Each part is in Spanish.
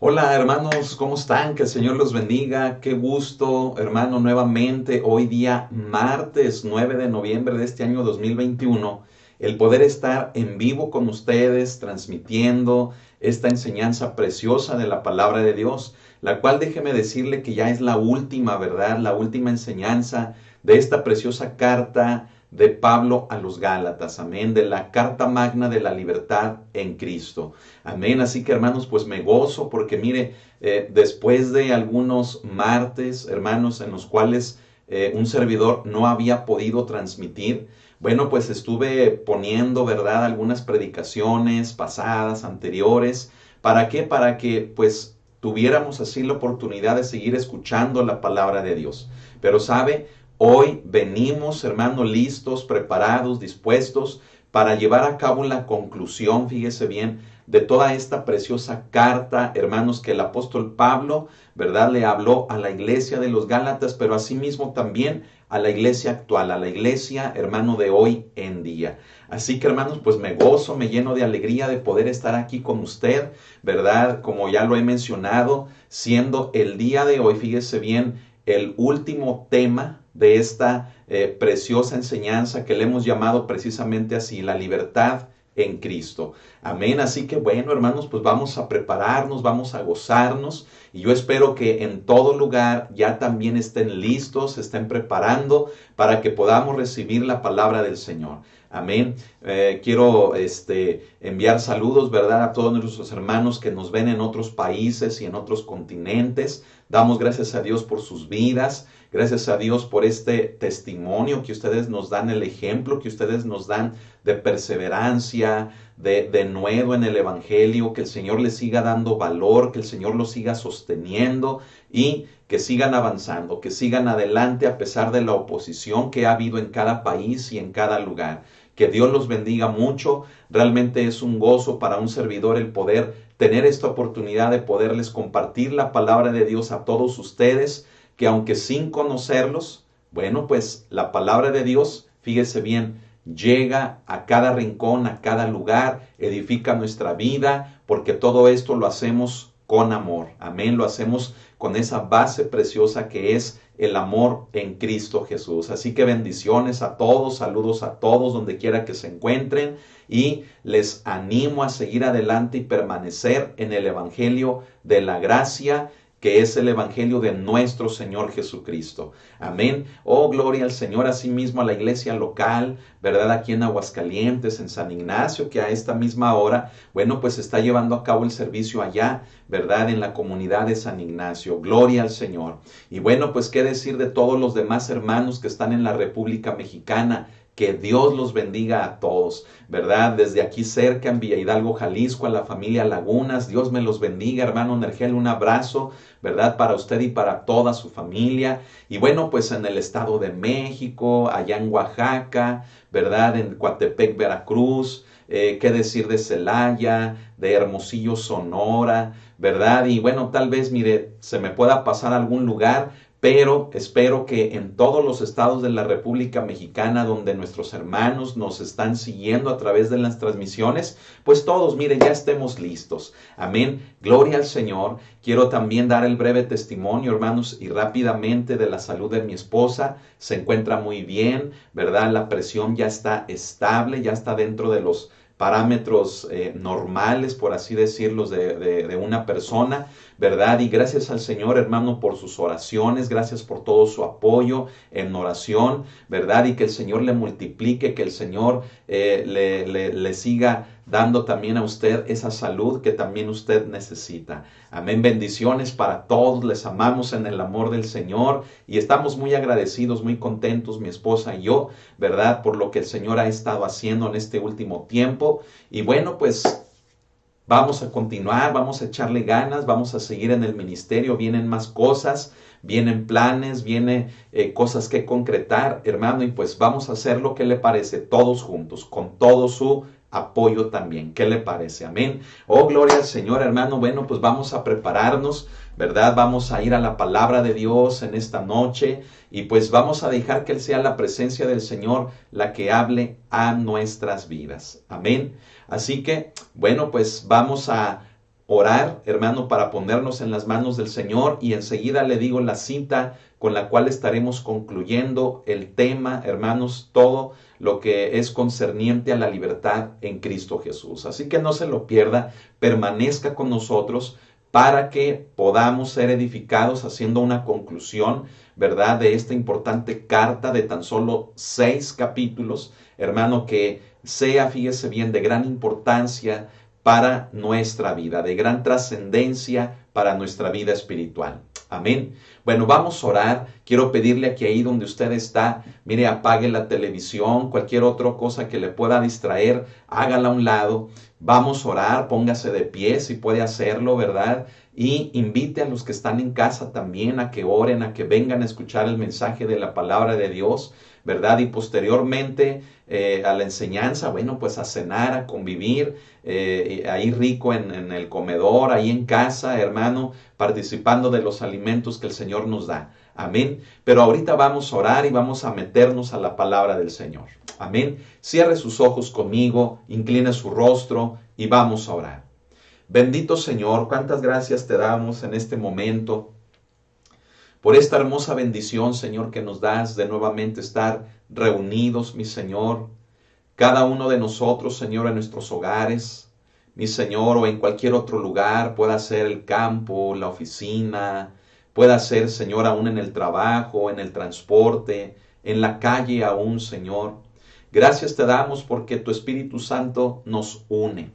Hola hermanos, ¿cómo están? Que el Señor los bendiga. Qué gusto, hermano, nuevamente hoy día martes 9 de noviembre de este año 2021, el poder estar en vivo con ustedes, transmitiendo esta enseñanza preciosa de la palabra de Dios, la cual déjeme decirle que ya es la última, ¿verdad? La última enseñanza de esta preciosa carta de Pablo a los Gálatas, amén, de la carta magna de la libertad en Cristo. Amén. Así que hermanos, pues me gozo porque mire, después de algunos martes, hermanos, en los cuales un servidor no había podido transmitir, bueno, pues estuve poniendo, ¿verdad?, algunas predicaciones pasadas, anteriores. ¿Para qué? Para que pues tuviéramos así la oportunidad de seguir escuchando la palabra de Dios. Pero sabe, hoy venimos, hermanos, listos, preparados, dispuestos para llevar a cabo la conclusión, fíjese bien, de toda esta preciosa carta, hermanos, que el apóstol Pablo, ¿verdad?, le habló a la iglesia de los Gálatas, pero asimismo también a la iglesia actual, a la iglesia, hermano, de hoy en día. Así que, hermanos, pues me gozo, me lleno de alegría de poder estar aquí con usted, ¿verdad? Como ya lo he mencionado, siendo el día de hoy, fíjese bien, el último tema de esta preciosa enseñanza que le hemos llamado precisamente así, la libertad en Cristo. Amén. Así que bueno, hermanos, pues vamos a prepararnos, vamos a gozarnos. Y yo espero que en todo lugar ya también estén listos, se estén preparando para que podamos recibir la palabra del Señor. Amén. Quiero enviar saludos, ¿verdad?, a todos nuestros hermanos que nos ven en otros países y en otros continentes. Damos gracias a Dios por sus vidas. Gracias a Dios por este testimonio que ustedes nos dan, el ejemplo que ustedes nos dan de perseverancia, de nuevo en el Evangelio, que el Señor les siga dando valor, que el Señor los siga sosteniendo y que sigan avanzando, que sigan adelante a pesar de la oposición que ha habido en cada país y en cada lugar. Que Dios los bendiga mucho. Realmente es un gozo para un servidor el poder tener esta oportunidad de poderles compartir la palabra de Dios a todos ustedes, que aunque sin conocerlos, bueno, pues la palabra de Dios, fíjese bien, llega a cada rincón, a cada lugar, edifica nuestra vida, porque todo esto lo hacemos con amor. Amén, lo hacemos con esa base preciosa que es el amor en Cristo Jesús. Así que bendiciones a todos, saludos a todos donde quiera que se encuentren y les animo a seguir adelante y permanecer en el Evangelio de la gracia, que es el Evangelio de nuestro Señor Jesucristo. Amén. Oh, gloria al Señor, asimismo a la iglesia local, ¿verdad? Aquí en Aguascalientes, en San Ignacio, que a esta misma hora, bueno, pues está llevando a cabo el servicio allá, ¿verdad? En la comunidad de San Ignacio. Gloria al Señor. Y bueno, pues qué decir de todos los demás hermanos que están en la República Mexicana. Que Dios los bendiga a todos, ¿verdad? Desde aquí cerca, en Villa Hidalgo, Jalisco, a la familia Lagunas, Dios me los bendiga, hermano Nergel, un abrazo, ¿verdad? Para usted y para toda su familia. Y bueno, pues en el Estado de México, allá en Oaxaca, ¿verdad? En Coatepec, Veracruz, qué decir de Celaya, de Hermosillo, Sonora, ¿verdad? Y bueno, tal vez, mire, se me pueda pasar a algún lugar, pero espero que en todos los estados de la República Mexicana donde nuestros hermanos nos están siguiendo a través de las transmisiones, pues todos, miren, ya estemos listos. Amén. Gloria al Señor. Quiero también dar el breve testimonio, hermanos, y rápidamente de la salud de mi esposa. Se encuentra muy bien, ¿verdad? La presión ya está estable, ya está dentro de los parámetros normales, por así decirlos, de una persona, ¿verdad? Y gracias al Señor, hermano, por sus oraciones, gracias por todo su apoyo en oración, ¿verdad? Y que el Señor le multiplique, que el Señor le siga dando también a usted esa salud que también usted necesita. Amén. Bendiciones para todos. Les amamos en el amor del Señor y estamos muy agradecidos, muy contentos, mi esposa y yo, ¿verdad? Por lo que el Señor ha estado haciendo en este último tiempo. Y bueno, pues vamos a continuar, vamos a echarle ganas, vamos a seguir en el ministerio, vienen más cosas, vienen planes, vienen cosas que concretar, hermano, y pues vamos a hacer lo que le parece, todos juntos, con todo su apoyo también. ¿Qué le parece? Amén. Oh, gloria al Señor, hermano. Bueno, pues vamos a prepararnos, ¿verdad? Vamos a ir a la palabra de Dios en esta noche y pues vamos a dejar que Él sea la presencia del Señor la que hable a nuestras vidas. Amén. Así que, bueno, pues vamos a orar, hermano, para ponernos en las manos del Señor, y enseguida le digo la cita con la cual estaremos concluyendo el tema, hermanos, todo lo que es concerniente a la libertad en Cristo Jesús. Así que no se lo pierda, permanezca con nosotros para que podamos ser edificados haciendo una conclusión, ¿verdad?, de esta importante carta de tan solo 6 capítulos, hermano, que sea, fíjese bien, de gran importancia para nuestra vida, de gran trascendencia para nuestra vida espiritual. Amén. Bueno, vamos a orar. Quiero pedirle que ahí donde usted está, mire, apague la televisión, cualquier otra cosa que le pueda distraer, hágala a un lado. Vamos a orar, póngase de pie si puede hacerlo, ¿verdad? Y invite a los que están en casa también a que oren, a que vengan a escuchar el mensaje de la palabra de Dios, ¿verdad? Y posteriormente a la enseñanza, bueno, pues a cenar, a convivir, ahí rico en el comedor, ahí en casa, hermano, participando de los alimentos que el Señor nos da. Amén. Pero ahorita vamos a orar y vamos a meternos a la palabra del Señor. Amén. Cierre sus ojos conmigo, incline su rostro y vamos a orar. Bendito Señor, cuántas gracias te damos en este momento por esta hermosa bendición, Señor, que nos das de nuevamente estar reunidos, mi Señor, cada uno de nosotros, Señor, en nuestros hogares, mi Señor, o en cualquier otro lugar, pueda ser el campo, la oficina, pueda ser, Señor, aún en el trabajo, en el transporte, en la calle aún, Señor. Gracias te damos porque tu Espíritu Santo nos une.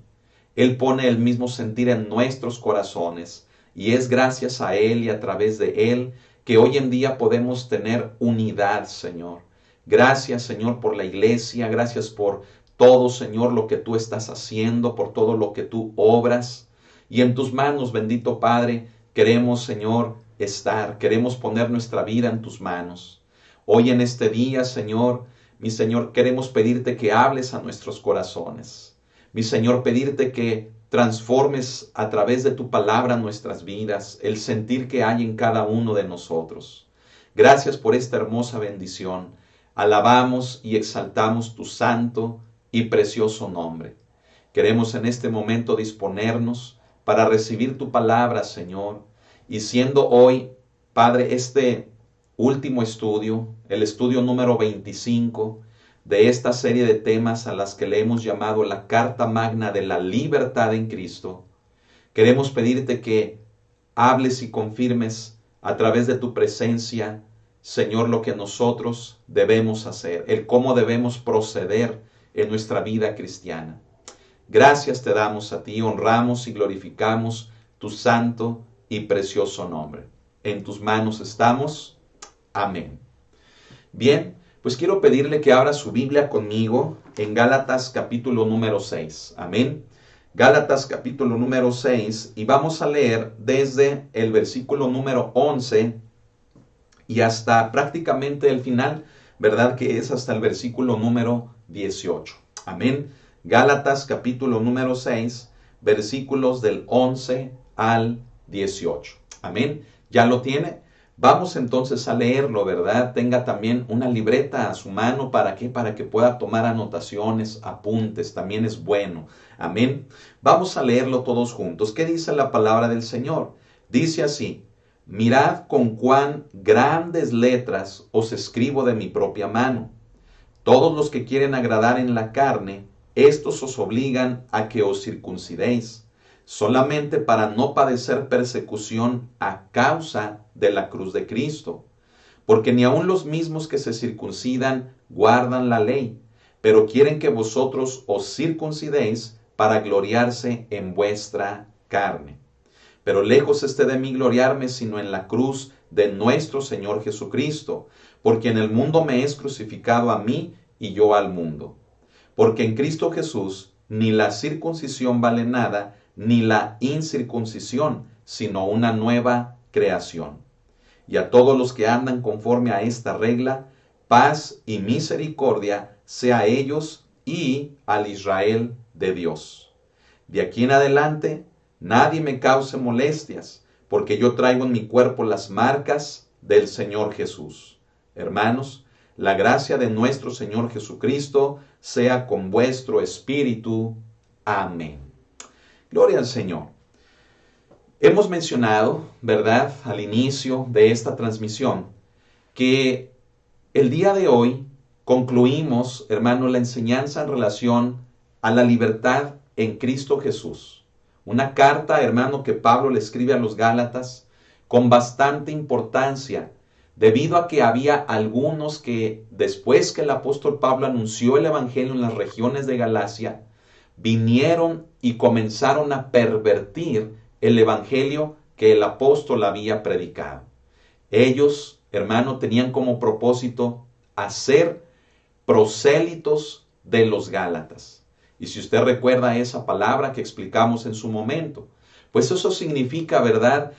Él pone el mismo sentir en nuestros corazones y es gracias a Él y a través de Él que hoy en día podemos tener unidad, Señor. Gracias, Señor, por la iglesia, gracias por todo, Señor, lo que tú estás haciendo, por todo lo que tú obras. Y en tus manos, bendito Padre, queremos, Señor, estar, queremos poner nuestra vida en tus manos. Hoy en este día, Señor, mi Señor, queremos pedirte que hables a nuestros corazones. Mi Señor, pedirte que transformes a través de tu palabra nuestras vidas, el sentir que hay en cada uno de nosotros. Gracias por esta hermosa bendición. Alabamos y exaltamos tu santo y precioso nombre. Queremos en este momento disponernos para recibir tu palabra, Señor. Y siendo hoy, Padre, este último estudio, el estudio número 25, de esta serie de temas a las que le hemos llamado la Carta Magna de la Libertad en Cristo, queremos pedirte que hables y confirmes a través de tu presencia, Señor, lo que nosotros debemos hacer, el cómo debemos proceder en nuestra vida cristiana. Gracias te damos a ti, honramos y glorificamos tu santo y precioso nombre. En tus manos estamos. Amén. Bien, pues quiero pedirle que abra su Biblia conmigo en Gálatas capítulo número 6. Amén. Gálatas capítulo número 6 y vamos a leer desde el versículo número 11 y hasta prácticamente el final, ¿verdad? Que es hasta el versículo número 18. Amén. Gálatas capítulo número 6, versículos del 11 al 18. Amén. ¿Ya lo tiene? Vamos entonces a leerlo, ¿verdad? Tenga también una libreta a su mano. ¿Para qué? Para que pueda tomar anotaciones, apuntes. También es bueno. Amén. Vamos a leerlo todos juntos. ¿Qué dice la palabra del Señor? Dice así: mirad con cuán grandes letras os escribo de mi propia mano. Todos los que quieren agradar en la carne, estos os obligan a que os circuncidéis, solamente para no padecer persecución a causa de la cruz de Cristo. Porque ni aun los mismos que se circuncidan guardan la ley, pero quieren que vosotros os circuncidéis para gloriarse en vuestra carne. Pero lejos esté de mí gloriarme, sino en la cruz de nuestro Señor Jesucristo, porque en el mundo me es crucificado a mí y yo al mundo. Porque en Cristo Jesús ni la circuncisión vale nada, ni la incircuncisión, sino una nueva creación. Y a todos los que andan conforme a esta regla, paz y misericordia sea a ellos y al Israel de Dios. De aquí en adelante, nadie me cause molestias, porque yo traigo en mi cuerpo las marcas del Señor Jesús. Hermanos, la gracia de nuestro Señor Jesucristo sea con vuestro espíritu. Amén. Gloria al Señor. Hemos mencionado, ¿verdad?, al inicio de esta transmisión, que el día de hoy concluimos, hermano, la enseñanza en relación a la libertad en Cristo Jesús. Una carta, hermano, que Pablo le escribe a los Gálatas con bastante importancia, debido a que había algunos que, después que el apóstol Pablo anunció el evangelio en las regiones de Galacia, vinieron y comenzaron a pervertir el evangelio que el apóstol había predicado. Ellos, hermano, tenían como propósito hacer prosélitos de los Gálatas. Y si usted recuerda esa palabra que explicamos en su momento, pues eso significa, ¿verdad?,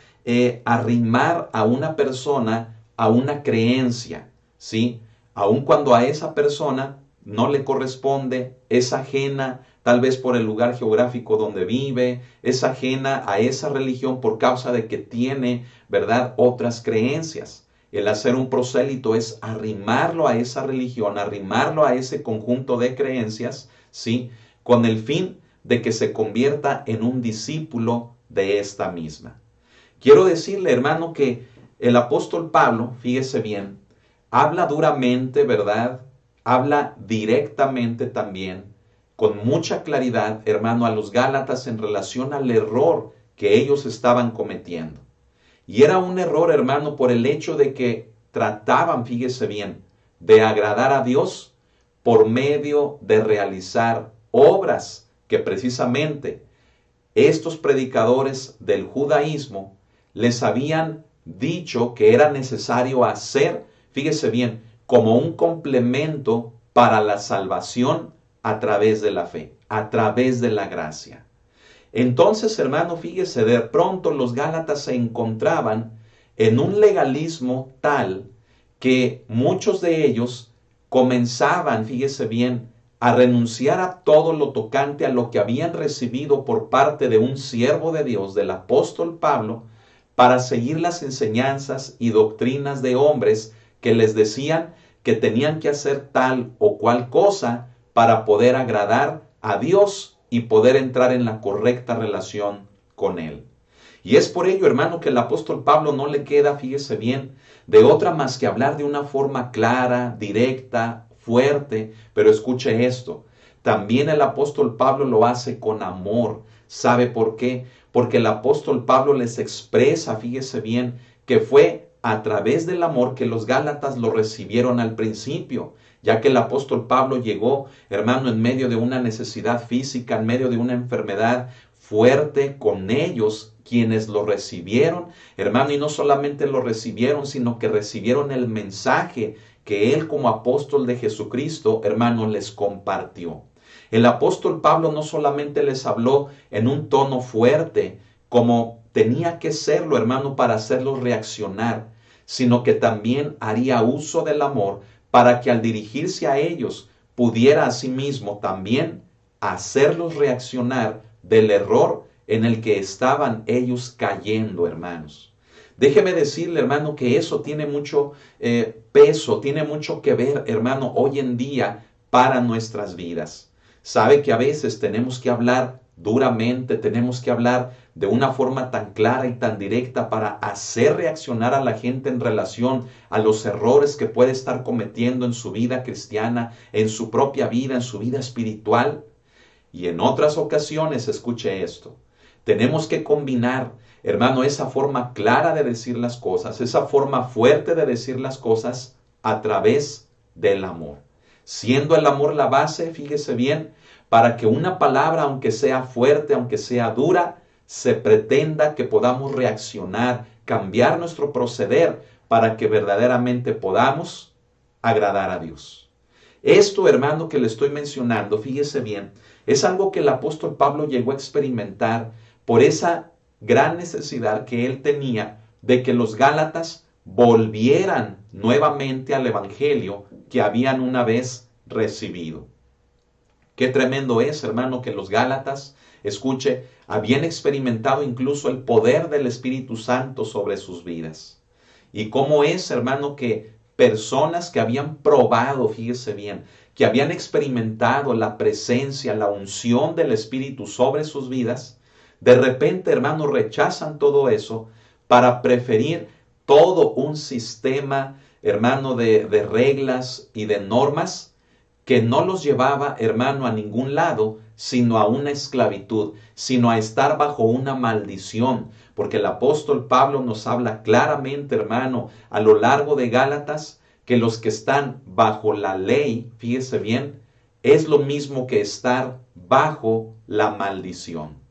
arrimar a una persona a una creencia, ¿sí? Aun cuando a esa persona no le corresponde, es ajena tal vez por el lugar geográfico donde vive, es ajena a esa religión por causa de que tiene, ¿verdad?, otras creencias. El hacer un prosélito es arrimarlo a esa religión, arrimarlo a ese conjunto de creencias, ¿sí?, con el fin de que se convierta en un discípulo de esta misma. Quiero decirle, hermano, que el apóstol Pablo, fíjese bien, habla duramente, ¿verdad?, habla directamente también, con mucha claridad, hermano, a los Gálatas en relación al error que ellos estaban cometiendo. Y era un error, hermano, por el hecho de que trataban, fíjese bien, de agradar a Dios por medio de realizar obras que precisamente estos predicadores del judaísmo les habían dicho que era necesario hacer, fíjese bien, como un complemento para la salvación a través de la fe, a través de la gracia. Entonces, hermano, fíjese, de pronto los Gálatas se encontraban en un legalismo tal que muchos de ellos comenzaban, fíjese bien, a renunciar a todo lo tocante a lo que habían recibido por parte de un siervo de Dios, del apóstol Pablo, para seguir las enseñanzas y doctrinas de hombres que les decían que tenían que hacer tal o cual cosa para poder agradar a Dios y poder entrar en la correcta relación con Él. Y es por ello, hermano, que el apóstol Pablo no le queda, fíjese bien, de otra más que hablar de una forma clara, directa, fuerte. Pero escuche esto, también el apóstol Pablo lo hace con amor. ¿Sabe por qué? Porque el apóstol Pablo les expresa, fíjese bien, que fue a través del amor que los Gálatas lo recibieron al principio, ya que el apóstol Pablo llegó, hermano, en medio de una necesidad física, en medio de una enfermedad fuerte con ellos, quienes lo recibieron, hermano, y no solamente lo recibieron, sino que recibieron el mensaje que él como apóstol de Jesucristo, hermano, les compartió. El apóstol Pablo no solamente les habló en un tono fuerte, como tenía que serlo, hermano, para hacerlos reaccionar, sino que también haría uso del amor para que al dirigirse a ellos pudiera asimismo también hacerlos reaccionar del error en el que estaban ellos cayendo, hermanos. Déjeme decirle, hermano, que eso tiene mucho peso, tiene mucho que ver, hermano, hoy en día para nuestras vidas. Sabe que a veces tenemos que hablar duramente, tenemos que hablar de una forma tan clara y tan directa para hacer reaccionar a la gente en relación a los errores que puede estar cometiendo en su vida cristiana, en su propia vida, en su vida espiritual. Y en otras ocasiones, escuche esto, tenemos que combinar, hermano, esa forma clara de decir las cosas, esa forma fuerte de decir las cosas a través del amor. Siendo el amor la base, fíjese bien, para que una palabra, aunque sea fuerte, aunque sea dura, se pretenda que podamos reaccionar, cambiar nuestro proceder para que verdaderamente podamos agradar a Dios. Esto, hermano, que le estoy mencionando, fíjese bien, es algo que el apóstol Pablo llegó a experimentar por esa gran necesidad que él tenía de que los Gálatas volvieran nuevamente al evangelio que habían una vez recibido. Qué tremendo es, hermano, que los Gálatas, escuche, habían experimentado incluso el poder del Espíritu Santo sobre sus vidas. Y cómo es, hermano, que personas que habían probado, fíjese bien, que habían experimentado la presencia, la unción del Espíritu sobre sus vidas, De repente, hermano, rechazan todo eso para preferir todo un sistema, hermano, de reglas y de normas que no los llevaba, hermano, a ningún lado, sino a una esclavitud, sino a estar bajo una maldición. Porque el apóstol Pablo nos habla claramente, hermano, a lo largo de Gálatas, que los que están bajo la ley, fíjese bien, es lo mismo que estar bajo la maldición.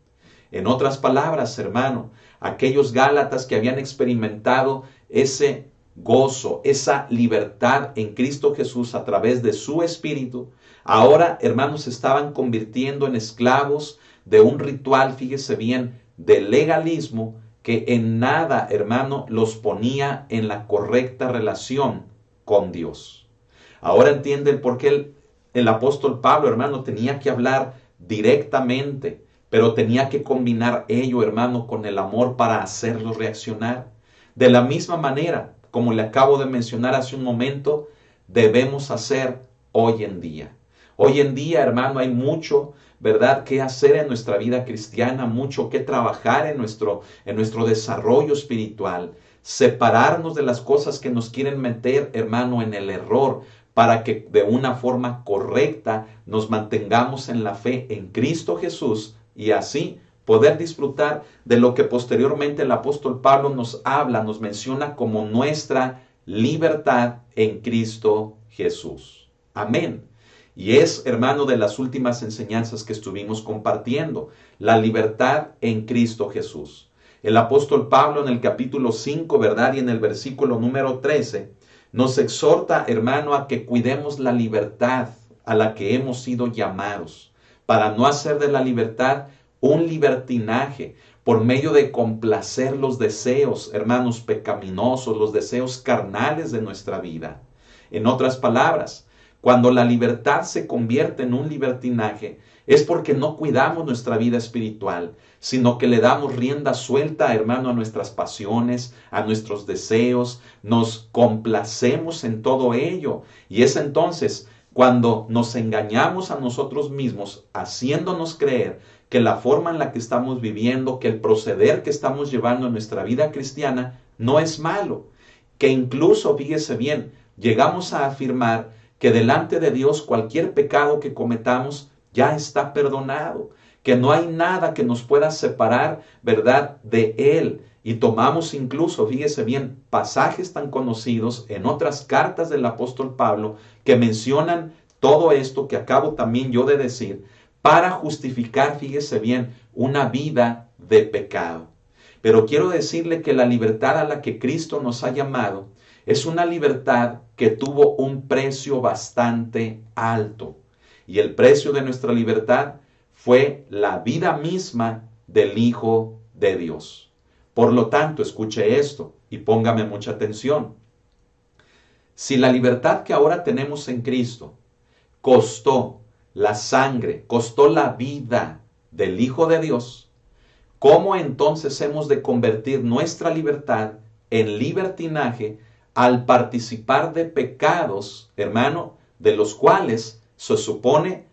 En otras palabras, hermano, aquellos Gálatas que habían experimentado ese gozo, esa libertad en Cristo Jesús a través de su Espíritu, ahora, hermanos, se estaban convirtiendo en esclavos de un ritual, fíjese bien, de legalismo que en nada, hermano, los ponía en la correcta relación con Dios. Ahora entienden por qué el apóstol Pablo, hermano, tenía que hablar directamente, pero tenía que combinar ello, hermano, con el amor para hacerlos reaccionar. De la misma manera, como le acabo de mencionar hace un momento, debemos hacer hoy en día. Hoy en día, hermano, hay mucho, ¿verdad?, que hacer en nuestra vida cristiana, mucho que trabajar en nuestro desarrollo espiritual, separarnos de las cosas que nos quieren meter, hermano, en el error, para que de una forma correcta nos mantengamos en la fe en Cristo Jesús y así poder disfrutar de lo que posteriormente el apóstol Pablo nos habla, nos menciona como nuestra libertad en Cristo Jesús. Amén. Y es, hermano, de las últimas enseñanzas que estuvimos compartiendo, la libertad en Cristo Jesús. El apóstol Pablo en el capítulo 5, ¿verdad? Y en el versículo número 13, nos exhorta, hermano, a que cuidemos la libertad a la que hemos sido llamados, para no hacer de la libertad un libertinaje por medio de complacer los deseos, hermanos, pecaminosos, los deseos carnales de nuestra vida. En otras palabras, cuando la libertad se convierte en un libertinaje, es porque no cuidamos nuestra vida espiritual, sino que le damos rienda suelta, hermano, a nuestras pasiones, a nuestros deseos, nos complacemos en todo ello. Y es entonces cuando nos engañamos a nosotros mismos, haciéndonos creer que la forma en la que estamos viviendo, que el proceder que estamos llevando en nuestra vida cristiana no es malo. Que incluso, fíjese bien, llegamos a afirmar que delante de Dios cualquier pecado que cometamos ya está perdonado, que no hay nada que nos pueda separar, ¿verdad?, de Él. Y tomamos incluso, fíjese bien, pasajes tan conocidos en otras cartas del apóstol Pablo que mencionan todo esto que acabo también yo de decir para justificar, fíjese bien, una vida de pecado. Pero quiero decirle que la libertad a la que Cristo nos ha llamado es una libertad que tuvo un precio bastante alto. Y el precio de nuestra libertad fue la vida misma del Hijo de Dios. Por lo tanto, escuche esto y póngame mucha atención. Si la libertad que ahora tenemos en Cristo costó la sangre, costó la vida del Hijo de Dios, ¿cómo entonces hemos de convertir nuestra libertad en libertinaje al participar de pecados, hermano, de los cuales se supone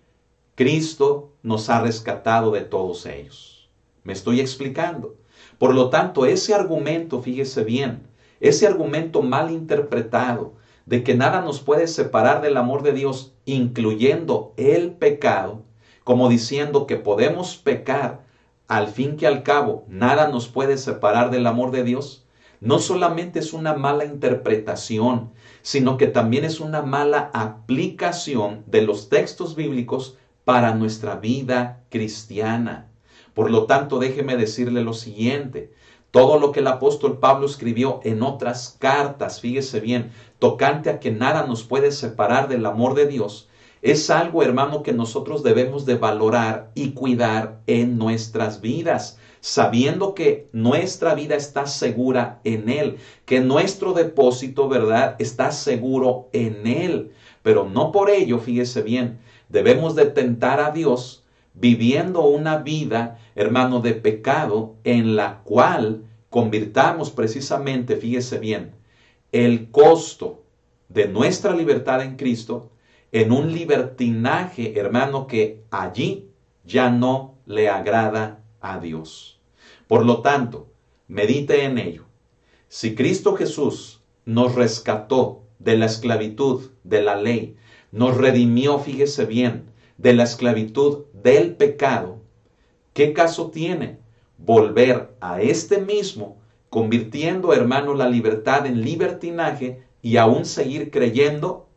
Cristo nos ha rescatado de todos ellos? ¿Me estoy explicando? Por lo tanto, ese argumento, fíjese bien, ese argumento mal interpretado de que nada nos puede separar del amor de Dios, incluyendo el pecado, como diciendo que podemos pecar, al fin que al cabo, nada nos puede separar del amor de Dios, no solamente es una mala interpretación, sino que también es una mala aplicación de los textos bíblicos para nuestra vida cristiana. Por lo tanto, déjeme decirle lo siguiente. Todo lo que el apóstol Pablo escribió en otras cartas, fíjese bien, tocante a que nada nos puede separar del amor de Dios, es algo, hermano, que nosotros debemos de valorar y cuidar en nuestras vidas, sabiendo que nuestra vida está segura en Él, que nuestro depósito, ¿verdad?, está seguro en Él. Pero no por ello, fíjese bien, debemos de tentar a Dios viviendo una vida, hermano, de pecado, en la cual convirtamos precisamente, fíjese bien, el costo de nuestra libertad en Cristo en un libertinaje, hermano, que allí ya no le agrada a Dios. Por lo tanto, medite en ello. Si Cristo Jesús nos rescató de la esclavitud de la ley, nos redimió, fíjese bien, de la esclavitud del pecado, ¿qué caso tiene volver a este mismo, convirtiendo, hermano, la libertad en libertinaje y aún seguir creyendo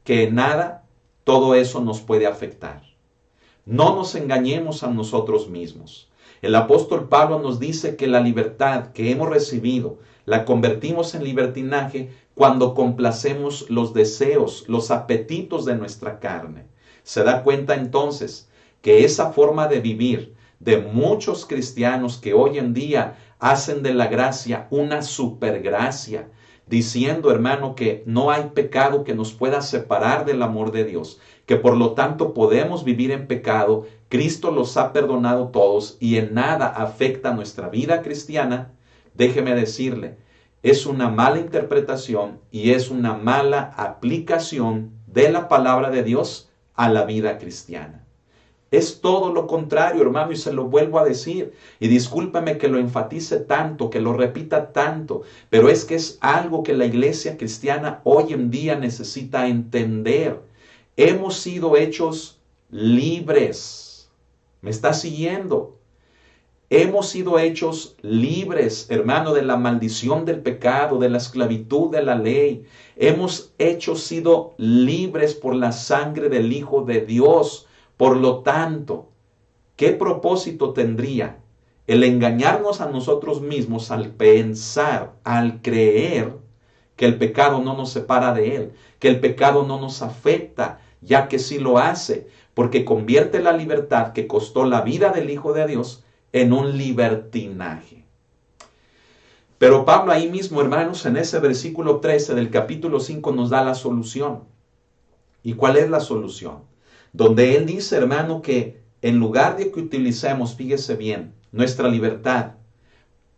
que en nada todo eso nos puede afectar? No nos engañemos a nosotros mismos. El apóstol Pablo nos dice que la libertad que hemos recibido la convertimos en libertinaje cuando complacemos los deseos, los apetitos de nuestra carne. Se da cuenta entonces que esa forma de vivir de muchos cristianos que hoy en día hacen de la gracia una supergracia, diciendo, hermano, que no hay pecado que nos pueda separar del amor de Dios, que por lo tanto podemos vivir en pecado, Cristo los ha perdonado todos y en nada afecta nuestra vida cristiana. Déjeme decirle, es una mala interpretación y es una mala aplicación de la palabra de Dios a la vida cristiana. Es todo lo contrario, hermano, y se lo vuelvo a decir. Y discúlpame que lo enfatice tanto, que lo repita tanto, pero es que es algo que la iglesia cristiana hoy en día necesita entender. Hemos sido hechos libres. ¿Me está siguiendo? Hemos sido hechos libres, hermano, de la maldición del pecado, de la esclavitud de la ley. Hemos sido libres por la sangre del Hijo de Dios. Por lo tanto, ¿qué propósito tendría el engañarnos a nosotros mismos al pensar, al creer que el pecado no nos separa de Él, que el pecado no nos afecta, ya que sí lo hace, porque convierte la libertad que costó la vida del Hijo de Dios en un libertinaje? Pero Pablo ahí mismo, hermanos, en ese versículo 13 del capítulo 5 nos da la solución. ¿Y cuál es la solución? Donde él dice, hermano, que en lugar de que utilicemos, fíjese bien, nuestra libertad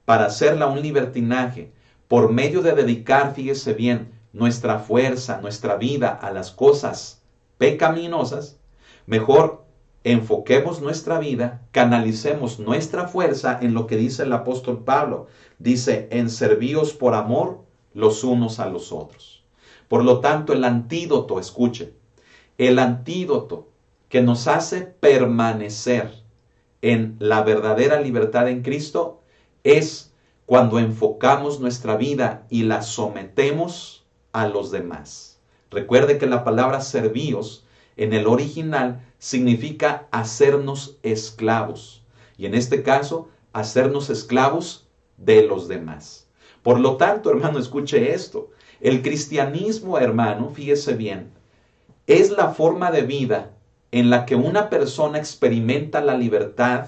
para hacerla un libertinaje, por medio de dedicar, fíjese bien, nuestra fuerza, nuestra vida a las cosas pecaminosas, mejor enfoquemos nuestra vida, canalicemos nuestra fuerza en lo que dice el apóstol Pablo. Dice, en servíos por amor los unos a los otros. Por lo tanto, el antídoto, escuche, el antídoto que nos hace permanecer en la verdadera libertad en Cristo es cuando enfocamos nuestra vida y la sometemos a los demás. Recuerde que la palabra servíos en el original significa hacernos esclavos. Y en este caso, hacernos esclavos de los demás. Por lo tanto, hermano, escuche esto. El cristianismo, hermano, fíjese bien, es la forma de vida en la que una persona experimenta la libertad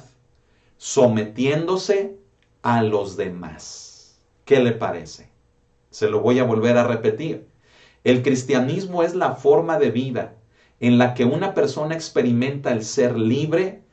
sometiéndose a los demás. ¿Qué le parece? Se lo voy a volver a repetir. El cristianismo es la forma de vida en la que una persona experimenta el ser libre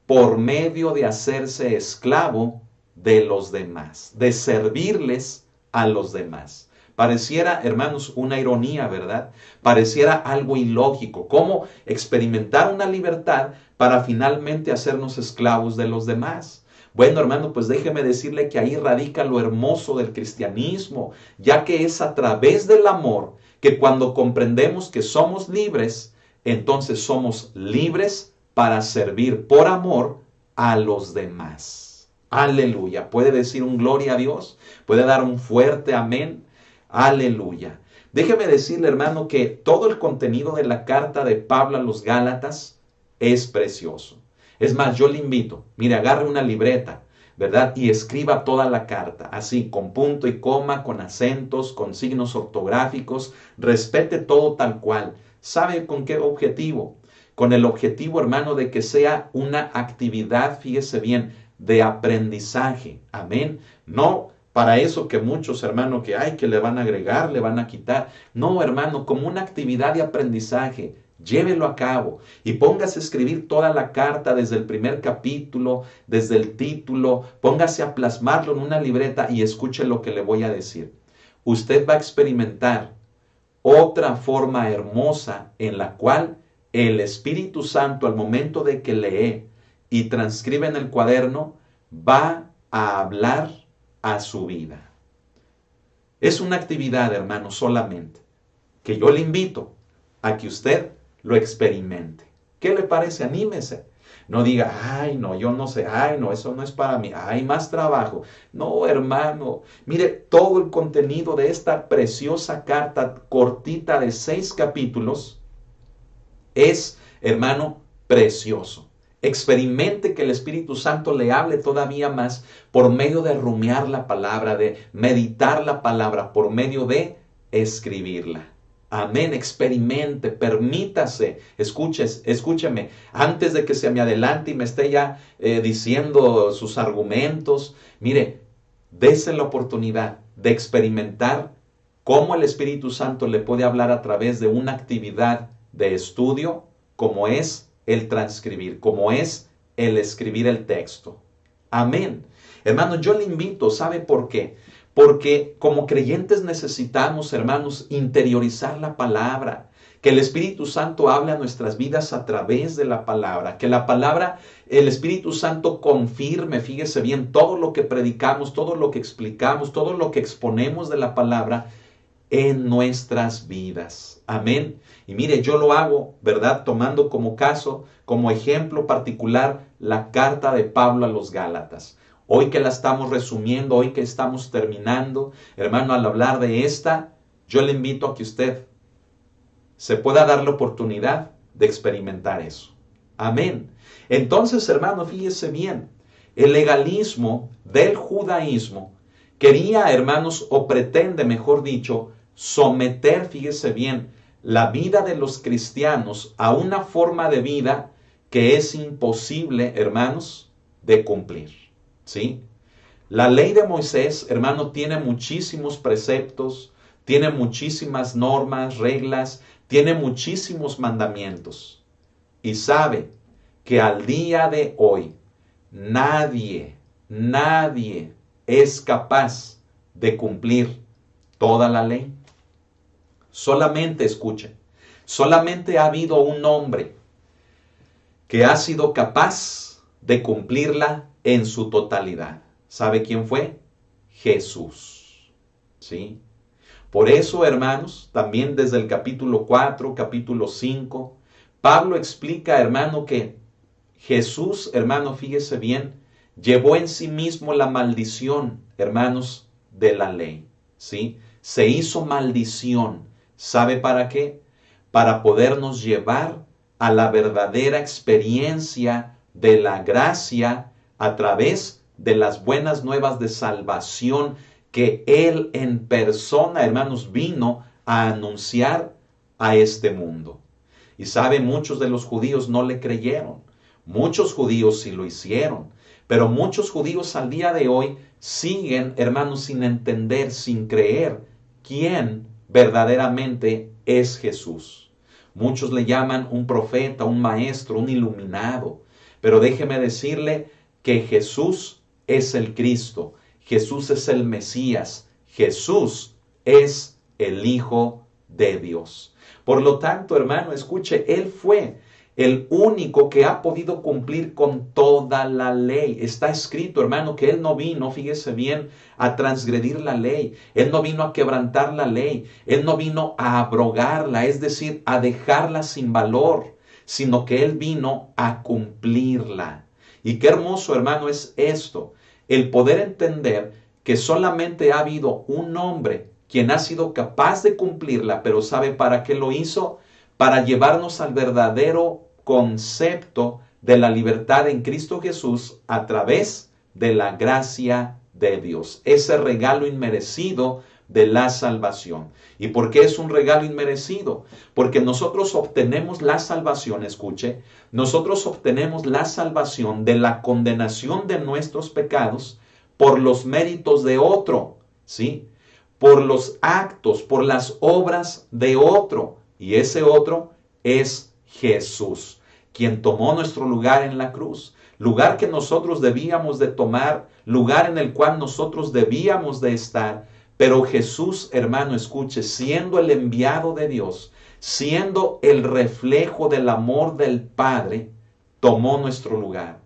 por medio de hacerse esclavo de los demás, de servirles a los demás. Pareciera, hermanos, una ironía, ¿verdad? Pareciera algo ilógico. ¿Cómo experimentar una libertad para finalmente hacernos esclavos de los demás? Bueno, hermano, pues déjeme decirle que ahí radica lo hermoso del cristianismo, ya que es a través del amor que cuando comprendemos que somos libres, entonces somos libres para servir por amor a los demás. Aleluya. ¿Puede decir un gloria a Dios? ¿Puede dar un fuerte amén? Aleluya. Déjeme decirle, hermano, que todo el contenido de la carta de Pablo a los Gálatas es precioso. Es más, yo le invito, mire, agarre una libreta, ¿verdad? Y escriba toda la carta, así, con punto y coma, con acentos, con signos ortográficos, respete todo tal cual. ¿Sabe con qué objetivo? Con el objetivo, hermano, de que sea una actividad, fíjese bien, de aprendizaje. Amén. No para eso que muchos, hermano, que le van a agregar, le van a quitar. No, hermano, como una actividad de aprendizaje. Llévelo a cabo y póngase a escribir toda la carta desde el primer capítulo, desde el título. Póngase a plasmarlo en una libreta y escuche lo que le voy a decir. Usted va a experimentar otra forma hermosa en la cual el Espíritu Santo, al momento de que lee y transcribe en el cuaderno, va a hablar a su vida. Es una actividad, hermano, solamente, que yo le invito a que usted lo experimente. ¿Qué le parece? Anímese. No diga, ay, no, yo no sé, ay, no, eso no es para mí, hay más trabajo. No, hermano, mire, todo el contenido de esta preciosa carta cortita de 6 capítulos es, hermano, precioso. Experimente que el Espíritu Santo le hable todavía más por medio de rumiar la palabra, de meditar la palabra, por medio de escribirla. Amén, experimente, permítase, escúcheme, antes de que se me adelante y me esté ya diciendo sus argumentos, mire, dése la oportunidad de experimentar cómo el Espíritu Santo le puede hablar a través de una actividad de estudio, como es el transcribir, como es el escribir el texto. Amén. Hermano, yo le invito, ¿sabe por qué? Porque como creyentes necesitamos, hermanos, interiorizar la palabra, que el Espíritu Santo hable a nuestras vidas a través de la palabra, que la palabra, el Espíritu Santo confirme, fíjese bien, todo lo que predicamos, todo lo que explicamos, todo lo que exponemos de la palabra en nuestras vidas. Amén. Y mire, yo lo hago, ¿verdad? Tomando como caso, como ejemplo particular, la carta de Pablo a los Gálatas. Hoy que la estamos resumiendo, hoy que estamos terminando, hermano, al hablar de esta, yo le invito a que usted se pueda dar la oportunidad de experimentar eso. Amén. Entonces, hermano, fíjese bien, el legalismo del judaísmo quería, hermanos, o pretende, mejor dicho, someter, fíjese bien, la vida de los cristianos a una forma de vida que es imposible, hermanos, de cumplir. ¿Sí? La ley de Moisés, hermano, tiene muchísimos preceptos, tiene muchísimas normas, reglas, tiene muchísimos mandamientos. Y sabe que al día de hoy nadie es capaz de cumplir toda la ley. Solamente, escuchen, solamente ha habido un hombre que ha sido capaz de cumplirla en su totalidad. ¿Sabe quién fue? Jesús. ¿Sí? Por eso, hermanos, también desde el capítulo 4, capítulo 5, Pablo explica, hermano, que Jesús, hermano, fíjese bien, llevó en sí mismo la maldición, hermanos, de la ley. ¿Sí? Se hizo maldición. ¿Sabe para qué? Para podernos llevar a la verdadera experiencia de la gracia a través de las buenas nuevas de salvación que Él en persona, hermanos, vino a anunciar a este mundo. Y sabe, muchos de los judíos no le creyeron. Muchos judíos sí lo hicieron. Pero muchos judíos al día de hoy siguen, hermanos, sin entender, sin creer quién verdaderamente es Jesús. Muchos le llaman un profeta, un maestro, un iluminado. Pero déjeme decirle que Jesús es el Cristo. Jesús es el Mesías. Jesús es el Hijo de Dios. Por lo tanto, hermano, escuche, Él fue el único que ha podido cumplir con toda la ley. Está escrito, hermano, que Él no vino, fíjese bien, a transgredir la ley. Él no vino a quebrantar la ley. Él no vino a abrogarla, es decir, a dejarla sin valor, sino que Él vino a cumplirla. Y qué hermoso, hermano, es esto, el poder entender que solamente ha habido un hombre quien ha sido capaz de cumplirla, pero ¿sabe para qué lo hizo? Para llevarnos al verdadero concepto de la libertad en Cristo Jesús a través de la gracia de Dios. Ese regalo inmerecido de la salvación. ¿Y por qué es un regalo inmerecido? Porque nosotros obtenemos la salvación, escuche, nosotros obtenemos la salvación de la condenación de nuestros pecados por los méritos de otro, ¿sí? Por los actos, por las obras de otro. Y ese otro es Jesús, quien tomó nuestro lugar en la cruz. Lugar que nosotros debíamos de tomar, lugar en el cual nosotros debíamos de estar. Pero Jesús, hermano, escuche, siendo el enviado de Dios, siendo el reflejo del amor del Padre, tomó nuestro lugar.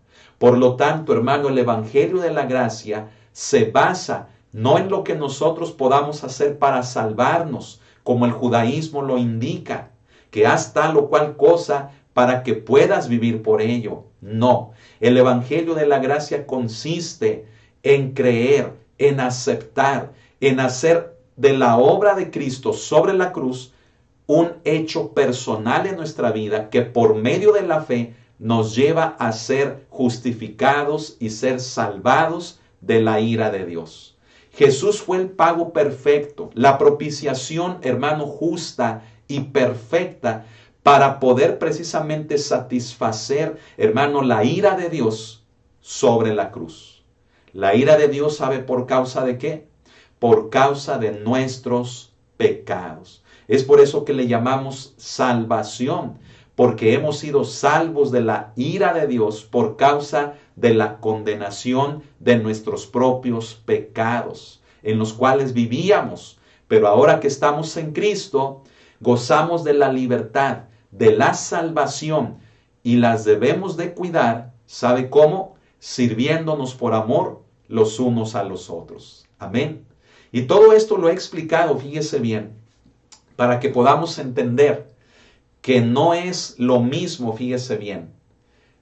Por lo tanto, hermano, el Evangelio de la gracia se basa no en lo que nosotros podamos hacer para salvarnos, como el judaísmo lo indica, que haz tal o cual cosa para que puedas vivir por ello. No, el Evangelio de la gracia consiste en creer, en aceptar, en hacer de la obra de Cristo sobre la cruz un hecho personal en nuestra vida que por medio de la fe nos lleva a ser justificados y ser salvados de la ira de Dios. Jesús fue el pago perfecto, la propiciación, hermano, justa y perfecta para poder precisamente satisfacer, hermano, la ira de Dios sobre la cruz. La ira de Dios, ¿sabe por causa de qué? Por causa de nuestros pecados. Es por eso que le llamamos salvación, porque hemos sido salvos de la ira de Dios por causa de la condenación de nuestros propios pecados, en los cuales vivíamos. Pero ahora que estamos en Cristo, gozamos de la libertad, de la salvación, y las debemos de cuidar, ¿sabe cómo? Sirviéndonos por amor los unos a los otros. Amén. Y todo esto lo he explicado, fíjese bien, para que podamos entender que no es lo mismo, fíjese bien,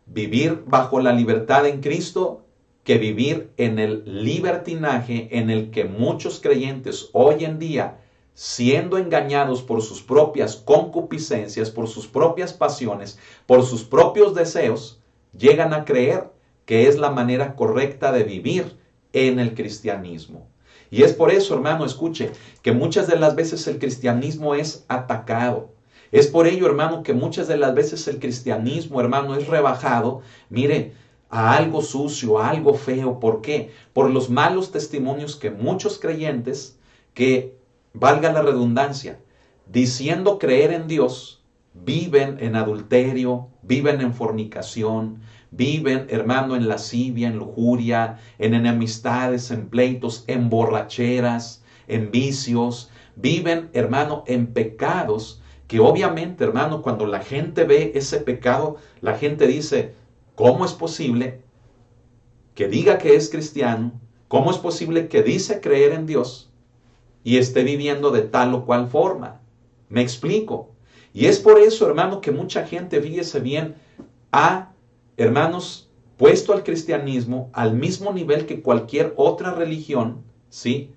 vivir bajo la libertad en Cristo que vivir en el libertinaje en el que muchos creyentes hoy en día, siendo engañados por sus propias concupiscencias, por sus propias pasiones, por sus propios deseos, llegan a creer que es la manera correcta de vivir en el cristianismo. Y es por eso, hermano, escuche, que muchas de las veces el cristianismo es atacado. Es por ello, hermano, que muchas de las veces el cristianismo, hermano, es rebajado, mire, a algo sucio, a algo feo. ¿Por qué? Por los malos testimonios que muchos creyentes, que, valga la redundancia, diciendo creer en Dios, viven en adulterio, viven en fornicación, viven, hermano, en lascivia, en lujuria, en enemistades, en pleitos, en borracheras, en vicios. Viven, hermano, en pecados que obviamente, hermano, cuando la gente ve ese pecado, la gente dice, ¿cómo es posible que diga que es cristiano? ¿Cómo es posible que dice creer en Dios y esté viviendo de tal o cual forma? Me explico. Y es por eso, hermano, que mucha gente, fíjese bien, ha, hermanos, puesto al cristianismo al mismo nivel que cualquier otra religión, ¿sí?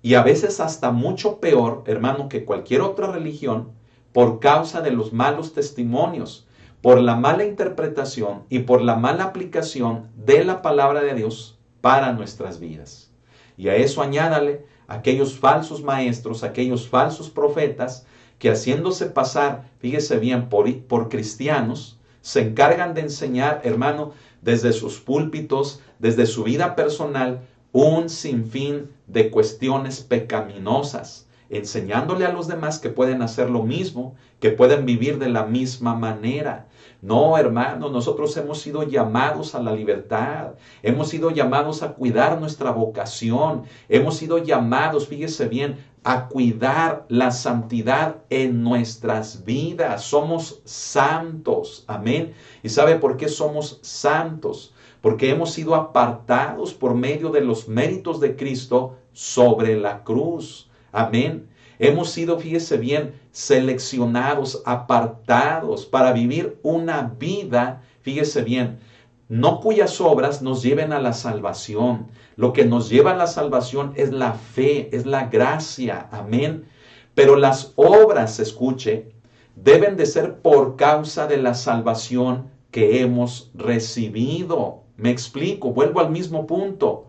Y a veces hasta mucho peor, hermano, que cualquier otra religión, por causa de los malos testimonios, por la mala interpretación y por la mala aplicación de la palabra de Dios para nuestras vidas. Y a eso añádale aquellos falsos maestros, aquellos falsos profetas, que haciéndose pasar, fíjese bien, por cristianos, se encargan de enseñar, hermano, desde sus púlpitos, desde su vida personal, un sinfín de cuestiones pecaminosas, enseñándole a los demás que pueden hacer lo mismo, que pueden vivir de la misma manera. No, hermano, nosotros hemos sido llamados a la libertad, hemos sido llamados a cuidar nuestra vocación, hemos sido llamados, fíjese bien, a cuidar la santidad en nuestras vidas. Somos santos, amén. ¿Y sabe por qué somos santos? Porque hemos sido apartados por medio de los méritos de Cristo sobre la cruz. Amén. Hemos sido, fíjese bien, seleccionados, apartados para vivir una vida, fíjese bien, no cuyas obras nos lleven a la salvación. Lo que nos lleva a la salvación es la fe, es la gracia. Amén. Pero las obras, escuche, deben de ser por causa de la salvación que hemos recibido. Me explico, vuelvo al mismo punto.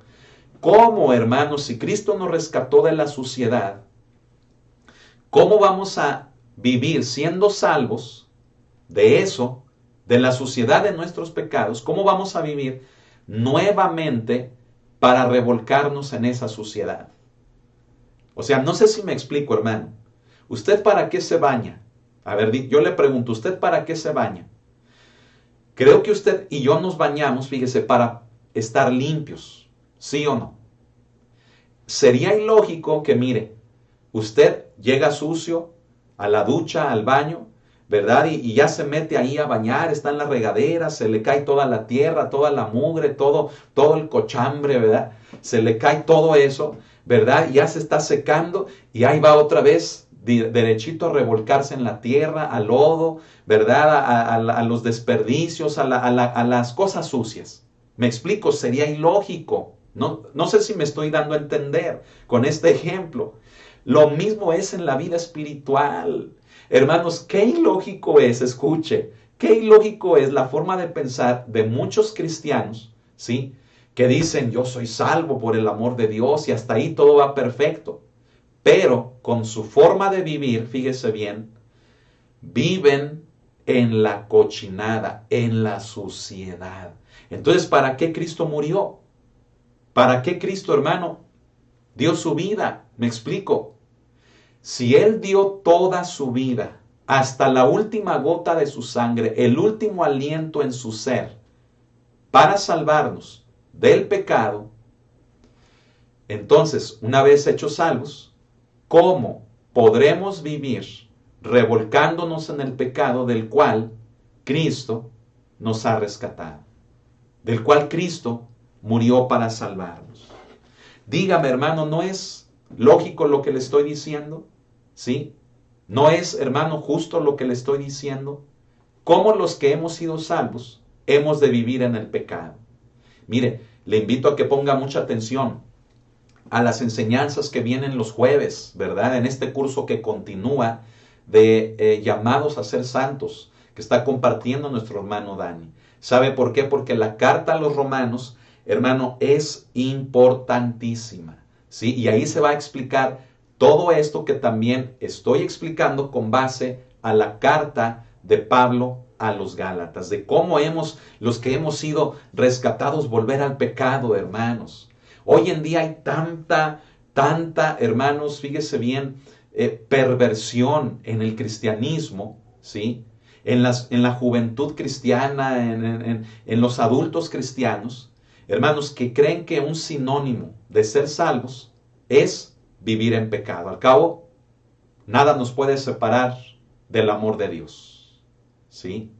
¿Cómo, hermanos, si Cristo nos rescató de la suciedad, cómo vamos a vivir siendo salvos de eso, de la suciedad de nuestros pecados? ¿Cómo vamos a vivir nuevamente para revolcarnos en esa suciedad? O sea, no sé si me explico, hermano. ¿Usted para qué se baña? A ver, yo le pregunto, ¿usted para qué se baña? Creo que usted y yo nos bañamos, fíjese, para estar limpios, ¿sí o no? Sería ilógico que, mire, usted llega sucio a la ducha, al baño, ¿verdad? Y ya se mete ahí a bañar, está en la regadera, se le cae toda la tierra, toda la mugre, todo el cochambre, ¿verdad? Se le cae todo eso, ¿verdad? Y ya se está secando y ahí va otra vez derechito a revolcarse en la tierra, al lodo, ¿verdad? A los desperdicios, a las cosas sucias. Me explico, sería ilógico. No sé si me estoy dando a entender con este ejemplo. Lo mismo es en la vida espiritual. Hermanos, qué ilógico es, escuche, qué ilógico es la forma de pensar de muchos cristianos, ¿sí? Que dicen, yo soy salvo por el amor de Dios y hasta ahí todo va perfecto. Pero con su forma de vivir, fíjese bien, viven en la cochinada, en la suciedad. Entonces, ¿para qué Cristo murió? ¿Para qué Cristo, hermano, dio su vida? Me explico. Si Él dio toda su vida, hasta la última gota de su sangre, el último aliento en su ser, para salvarnos del pecado, entonces, una vez hechos salvos, ¿cómo podremos vivir revolcándonos en el pecado del cual Cristo nos ha rescatado? Del cual Cristo murió para salvarnos. Dígame, hermano, ¿no es lógico lo que le estoy diciendo? ¿Sí? ¿No es, hermano, justo lo que le estoy diciendo? ¿Cómo los que hemos sido salvos hemos de vivir en el pecado? Mire, le invito a que ponga mucha atención a las enseñanzas que vienen los jueves, ¿verdad? En este curso que continúa de llamados a ser santos, que está compartiendo nuestro hermano Dani. ¿Sabe por qué? Porque la carta a los romanos, hermano, es importantísima, ¿sí? Y ahí se va a explicar todo esto que también estoy explicando con base a la carta de Pablo a los Gálatas, de cómo los que hemos sido rescatados, volver al pecado, hermanos. Hoy en día hay tanta, hermanos, fíjese bien, perversión en el cristianismo, ¿sí? En la juventud cristiana, en los adultos cristianos, hermanos, que creen que un sinónimo de ser salvos es vivir en pecado. Al cabo, nada nos puede separar del amor de Dios, ¿sí?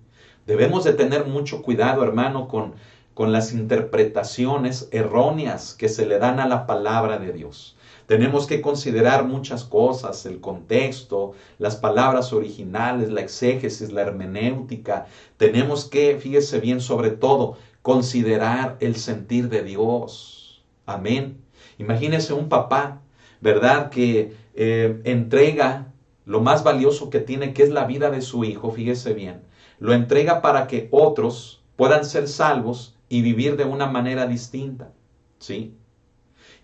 Debemos de tener mucho cuidado, hermano, con las interpretaciones erróneas que se le dan a la palabra de Dios. Tenemos que considerar muchas cosas, el contexto, las palabras originales, la exégesis, la hermenéutica. Tenemos que, fíjese bien, sobre todo, considerar el sentir de Dios. Amén. Imagínese un papá, ¿verdad?, que entrega lo más valioso que tiene, que es la vida de su hijo, fíjese bien. Lo entrega para que otros puedan ser salvos y vivir de una manera distinta, ¿sí?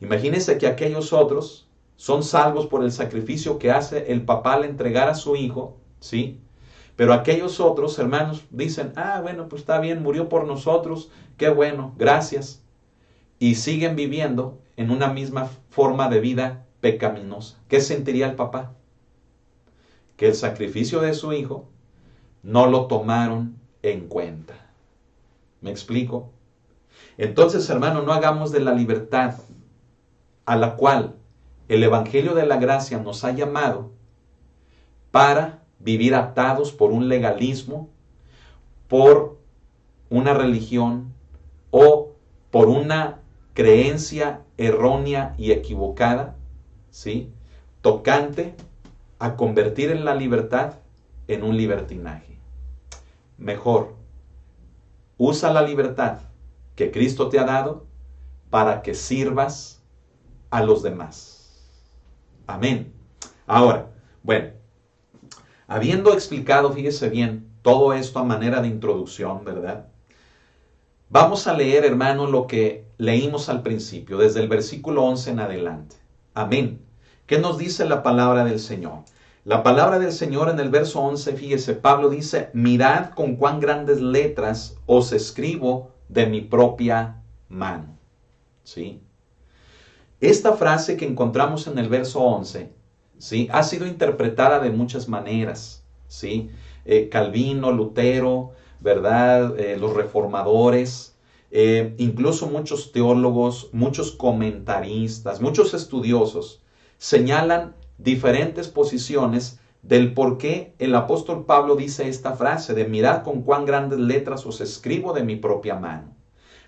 Imagínense que aquellos otros son salvos por el sacrificio que hace el papá al entregar a su hijo, ¿sí? Pero aquellos otros, hermanos, dicen, bueno, pues está bien, murió por nosotros, qué bueno, gracias. Y siguen viviendo en una misma forma de vida pecaminosa. ¿Qué sentiría el papá? Que el sacrificio de su hijo no lo tomaron en cuenta. ¿Me explico? Entonces, hermano, no hagamos de la libertad a la cual el Evangelio de la Gracia nos ha llamado para vivir atados por un legalismo, por una religión o por una creencia errónea y equivocada, ¿sí?, tocante a convertir en la libertad en un libertinaje. Mejor, usa la libertad que Cristo te ha dado para que sirvas a los demás. Amén. Ahora, bueno, habiendo explicado, fíjese bien, todo esto a manera de introducción, ¿verdad? Vamos a leer, hermano, lo que leímos al principio, desde el versículo 11 en adelante. Amén. ¿Qué nos dice la palabra del Señor? La palabra del Señor en el verso 11, fíjese, Pablo dice, mirad con cuán grandes letras os escribo de mi propia mano. ¿Sí? Esta frase que encontramos en el verso 11, ¿sí?, ha sido interpretada de muchas maneras, ¿sí? Calvino, Lutero, ¿verdad? Los reformadores, incluso muchos teólogos, muchos comentaristas, muchos estudiosos señalan diferentes posiciones del por qué el apóstol Pablo dice esta frase de mirad con cuán grandes letras os escribo de mi propia mano.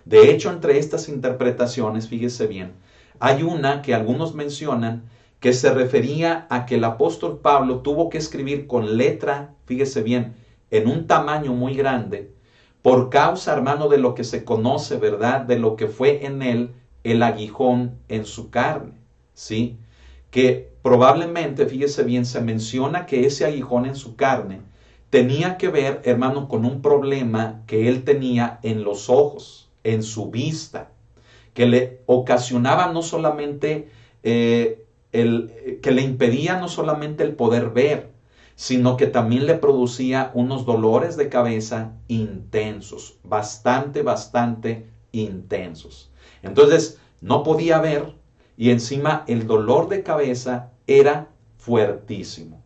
De hecho, entre estas interpretaciones, fíjese bien, hay una que algunos mencionan que se refería a que el apóstol Pablo tuvo que escribir con letra, fíjese bien, en un tamaño muy grande, por causa, hermano, de lo que se conoce, ¿verdad? De lo que fue en él el aguijón en su carne, ¿sí? Que probablemente, fíjese bien, se menciona que ese aguijón en su carne tenía que ver, hermano, con un problema que él tenía en los ojos, en su vista, que le ocasionaba no solamente, que le impedía no solamente el poder ver, sino que también le producía unos dolores de cabeza intensos, bastante intensos. Entonces, no podía ver y encima el dolor de cabeza era fuertísimo.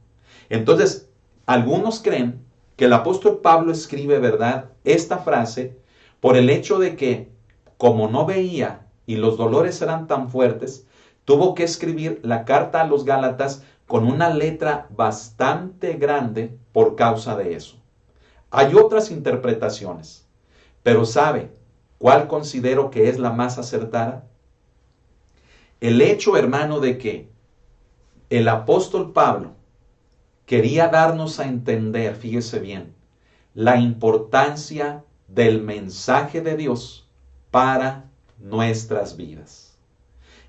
Entonces, algunos creen que el apóstol Pablo escribe, ¿verdad?, esta frase por el hecho de que, como no veía y los dolores eran tan fuertes, tuvo que escribir la carta a los Gálatas con una letra bastante grande por causa de eso. Hay otras interpretaciones, pero ¿sabe cuál considero que es la más acertada? El hecho, hermano, de que el apóstol Pablo quería darnos a entender, fíjese bien, la importancia del mensaje de Dios para nuestras vidas.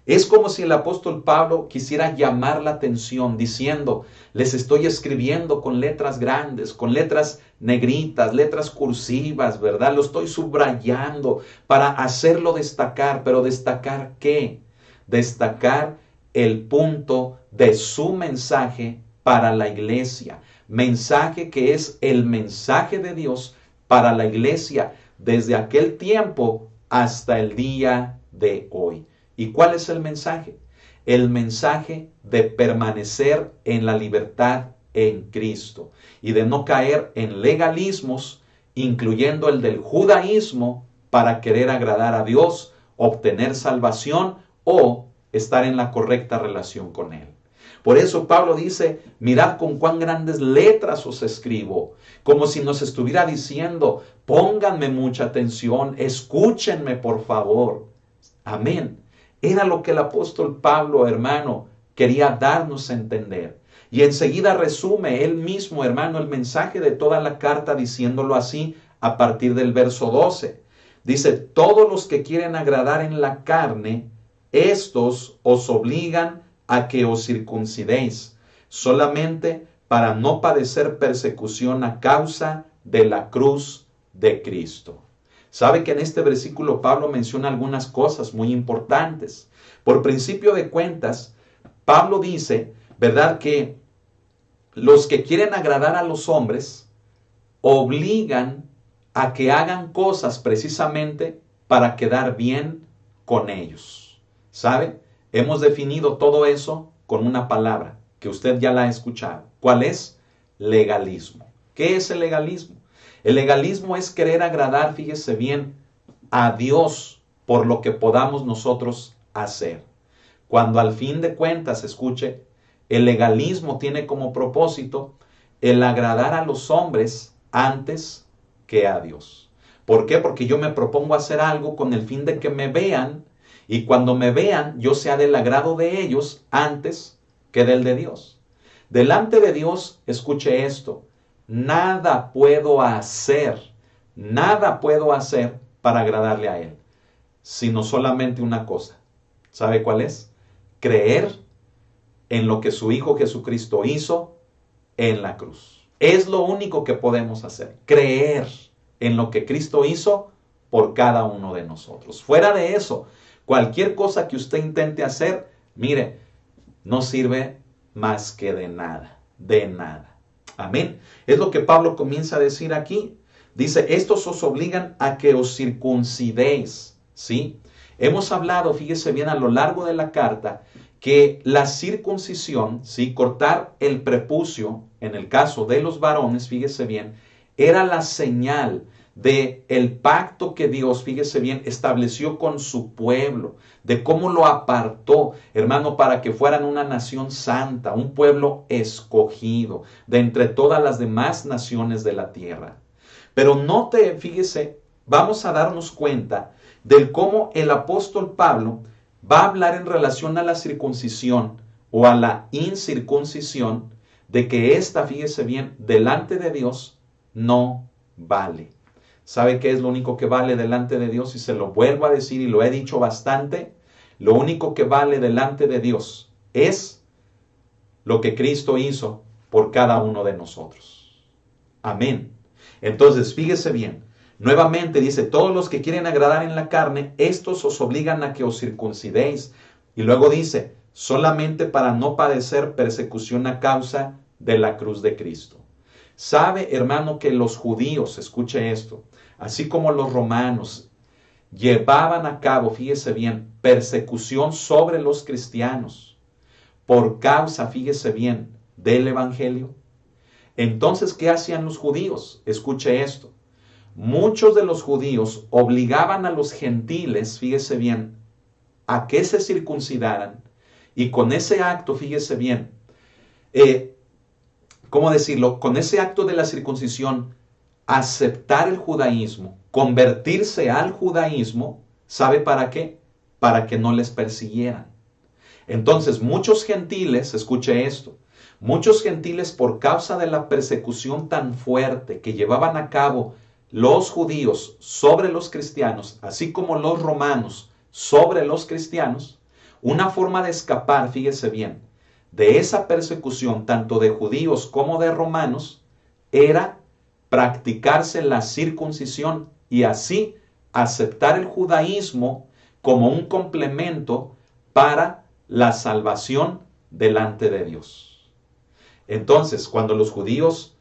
Es como si el apóstol Pablo quisiera llamar la atención diciendo, les estoy escribiendo con letras grandes, con letras negritas, letras cursivas, ¿verdad? Lo estoy subrayando para hacerlo destacar, pero ¿destacar qué? Destacar el punto de su mensaje para la iglesia. Mensaje que es el mensaje de Dios para la iglesia desde aquel tiempo hasta el día de hoy. ¿Y cuál es el mensaje? El mensaje de permanecer en la libertad en Cristo y de no caer en legalismos, incluyendo el del judaísmo, para querer agradar a Dios, obtener salvación o estar en la correcta relación con Él. Por eso Pablo dice, mirad con cuán grandes letras os escribo, como si nos estuviera diciendo, pónganme mucha atención, escúchenme por favor. Amén. Era lo que el apóstol Pablo, hermano, quería darnos a entender. Y enseguida resume él mismo, hermano, el mensaje de toda la carta diciéndolo así a partir del verso 12. Dice, todos los que quieren agradar en la carne, estos os obligan a que os circuncidéis, solamente para no padecer persecución a causa de la cruz de Cristo. Sabe que en este versículo Pablo menciona algunas cosas muy importantes. Por principio de cuentas, Pablo dice, ¿verdad?, que los que quieren agradar a los hombres obligan a que hagan cosas precisamente para quedar bien con ellos. ¿Sabe? Hemos definido todo eso con una palabra que usted ya la ha escuchado. ¿Cuál es? Legalismo. ¿Qué es el legalismo? El legalismo es querer agradar, fíjese bien, a Dios por lo que podamos nosotros hacer. Cuando al fin de cuentas, escuche, el legalismo tiene como propósito el agradar a los hombres antes que a Dios. ¿Por qué? Porque yo me propongo hacer algo con el fin de que me vean y cuando me vean yo sea del agrado de ellos antes que del de Dios. Delante de Dios, escuche esto, nada puedo hacer para agradarle a Él, sino solamente una cosa. ¿Sabe cuál es? Creer en lo que su Hijo Jesucristo hizo en la cruz. Es lo único que podemos hacer, creer en lo que Cristo hizo por cada uno de nosotros. Fuera de eso, cualquier cosa que usted intente hacer, mire, no sirve más que de nada, de nada. Amén. Es lo que Pablo comienza a decir aquí. Dice, estos os obligan a que os circuncidéis, ¿sí? Hemos hablado, fíjese bien, a lo largo de la carta, que la circuncisión, ¿sí?, cortar el prepucio, en el caso de los varones, fíjese bien, era la señal de el pacto que Dios, fíjese bien, estableció con su pueblo, de cómo lo apartó, hermano, para que fueran una nación santa, un pueblo escogido de entre todas las demás naciones de la tierra. Pero note, fíjese, vamos a darnos cuenta del cómo el apóstol Pablo va a hablar en relación a la circuncisión o a la incircuncisión, de que esta, fíjese bien, delante de Dios no vale. ¿Sabe qué es lo único que vale delante de Dios? Y se lo vuelvo a decir y lo he dicho bastante. Lo único que vale delante de Dios es lo que Cristo hizo por cada uno de nosotros. Amén. Entonces, fíjese bien. Nuevamente dice, todos los que quieren agradar en la carne, estos os obligan a que os circuncidéis. Y luego dice, solamente para no padecer persecución a causa de la cruz de Cristo. Sabe, hermano, que los judíos, escuche esto, así como los romanos, llevaban a cabo, fíjese bien, persecución sobre los cristianos por causa, fíjese bien, del evangelio. Entonces, ¿qué hacían los judíos? Escuche esto. Muchos de los judíos obligaban a los gentiles, fíjese bien, a que se circuncidaran, y con ese acto, fíjese bien, ¿cómo decirlo? Con ese acto de la circuncisión, aceptar el judaísmo, convertirse al judaísmo, ¿sabe para qué? Para que no les persiguieran. Entonces, muchos gentiles, escuche esto, muchos gentiles por causa de la persecución tan fuerte que llevaban a cabo los judíos sobre los cristianos, así como los romanos sobre los cristianos, una forma de escapar, fíjese bien, de esa persecución, tanto de judíos como de romanos, era practicarse la circuncisión y así aceptar el judaísmo como un complemento para la salvación delante de Dios. Entonces, cuando los judíos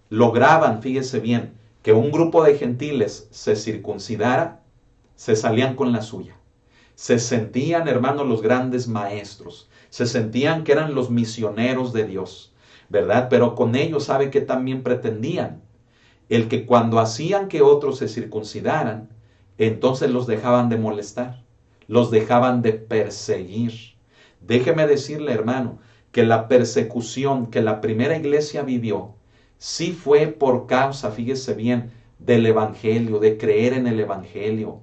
lograban, fíjese bien, que un grupo de gentiles se circuncidara, se salían con la suya. Se sentían, hermanos, los grandes maestros. Se sentían que eran los misioneros de Dios, ¿verdad? Pero con ellos, ¿sabe qué también pretendían? El que cuando hacían que otros se circuncidaran, entonces los dejaban de molestar, los dejaban de perseguir. Déjeme decirle, hermano, que la persecución que la primera iglesia vivió, sí fue por causa, fíjese bien, del evangelio, de creer en el evangelio.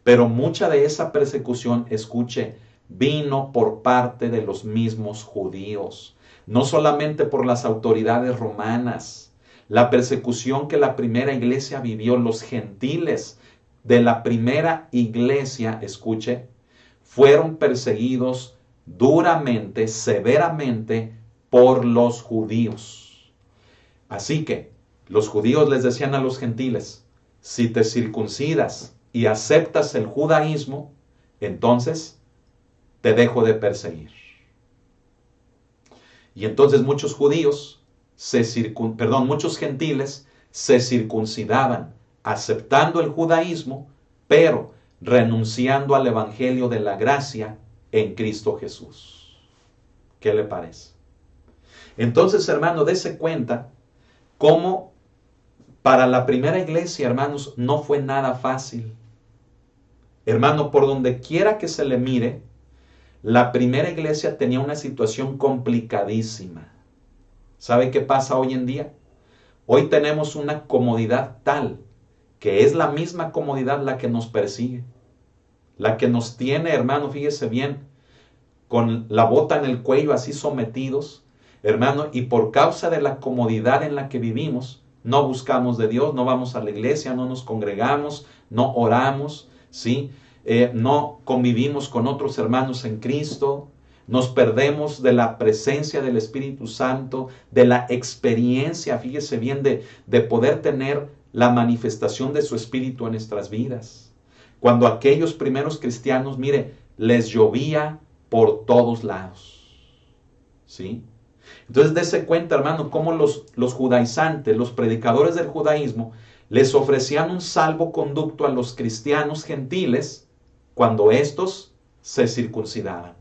Pero mucha de esa persecución, escuche, vino por parte de los mismos judíos, no solamente por las autoridades romanas. La persecución que la primera iglesia vivió, los gentiles de la primera iglesia, escuche, fueron perseguidos duramente, severamente por los judíos. Así que los judíos les decían a los gentiles, si te circuncidas y aceptas el judaísmo, entonces te dejo de perseguir. Y entonces muchos judíos, muchos gentiles se circuncidaban aceptando el judaísmo, pero renunciando al evangelio de la gracia en Cristo Jesús. ¿Qué le parece? Entonces, hermano, dése cuenta cómo para la primera iglesia, hermanos, no fue nada fácil. Hermano, por donde quiera que se le mire, la primera iglesia tenía una situación complicadísima. ¿Sabe qué pasa hoy en día? Hoy tenemos una comodidad tal que es la misma comodidad la que nos persigue. La que nos tiene, hermano, fíjese bien, con la bota en el cuello así sometidos, hermano, y por causa de la comodidad en la que vivimos, no buscamos de Dios, no vamos a la iglesia, no nos congregamos, no oramos, ¿sí? No convivimos con otros hermanos en Cristo, nos perdemos de la presencia del Espíritu Santo, de la experiencia, fíjese bien, de poder tener la manifestación de su Espíritu en nuestras vidas. Cuando aquellos primeros cristianos, mire, les llovía por todos lados, ¿sí? Entonces, dése cuenta, hermano, cómo los judaizantes, los predicadores del judaísmo, les ofrecían un salvoconducto a los cristianos gentiles cuando éstos se circuncidaban.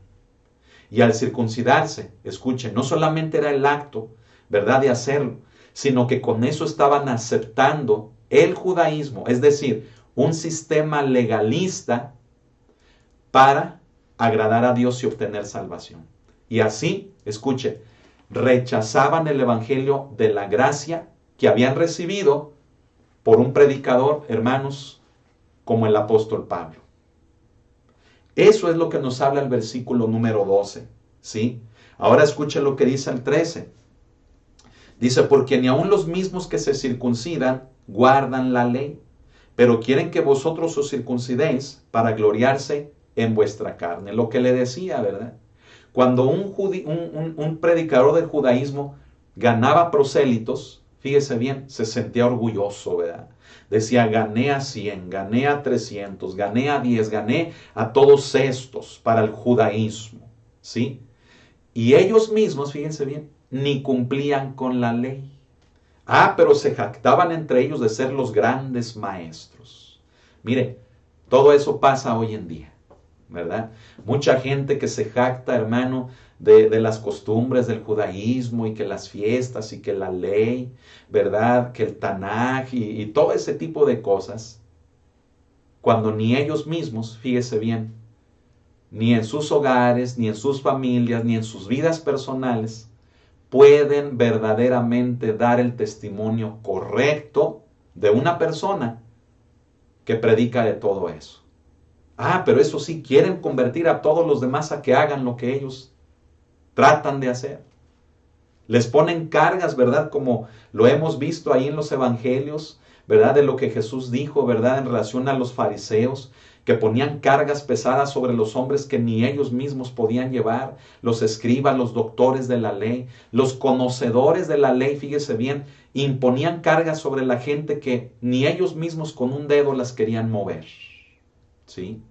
Y al circuncidarse, escuchen, no solamente era el acto, ¿verdad?, de hacerlo, sino que con eso estaban aceptando el judaísmo, es decir, un sistema legalista para agradar a Dios y obtener salvación. Y así, escuche, rechazaban el evangelio de la gracia que habían recibido por un predicador, hermanos, como el apóstol Pablo. Eso es lo que nos habla el versículo número 12, ¿sí? Ahora escuche lo que dice el 13. Dice, porque ni aun los mismos que se circuncidan guardan la ley, pero quieren que vosotros os circuncidéis para gloriarse en vuestra carne. Lo que le decía, ¿verdad? Cuando un predicador del judaísmo ganaba prosélitos, fíjese bien, se sentía orgulloso, ¿verdad? Decía, gané a 100, gané a 300, gané a 10, gané a todos estos para el judaísmo, ¿sí? Y ellos mismos, fíjense bien, ni cumplían con la ley. Pero se jactaban entre ellos de ser los grandes maestros. Mire, todo eso pasa hoy en día, ¿verdad? Mucha gente que se jacta, hermano, de las costumbres del judaísmo y que las fiestas y que la ley, ¿verdad? Que el Tanaj y todo ese tipo de cosas, cuando ni ellos mismos, fíjese bien, ni en sus hogares, ni en sus familias, ni en sus vidas personales, pueden verdaderamente dar el testimonio correcto de una persona que predica de todo eso. Pero eso sí, quieren convertir a todos los demás a que hagan lo que ellos tratan de hacer. Les ponen cargas, ¿verdad? Como lo hemos visto ahí en los evangelios, ¿verdad? De lo que Jesús dijo, ¿verdad? En relación a los fariseos, que ponían cargas pesadas sobre los hombres que ni ellos mismos podían llevar, los escribas, los doctores de la ley, los conocedores de la ley, fíjese bien, imponían cargas sobre la gente que ni ellos mismos con un dedo las querían mover. ¿Sí?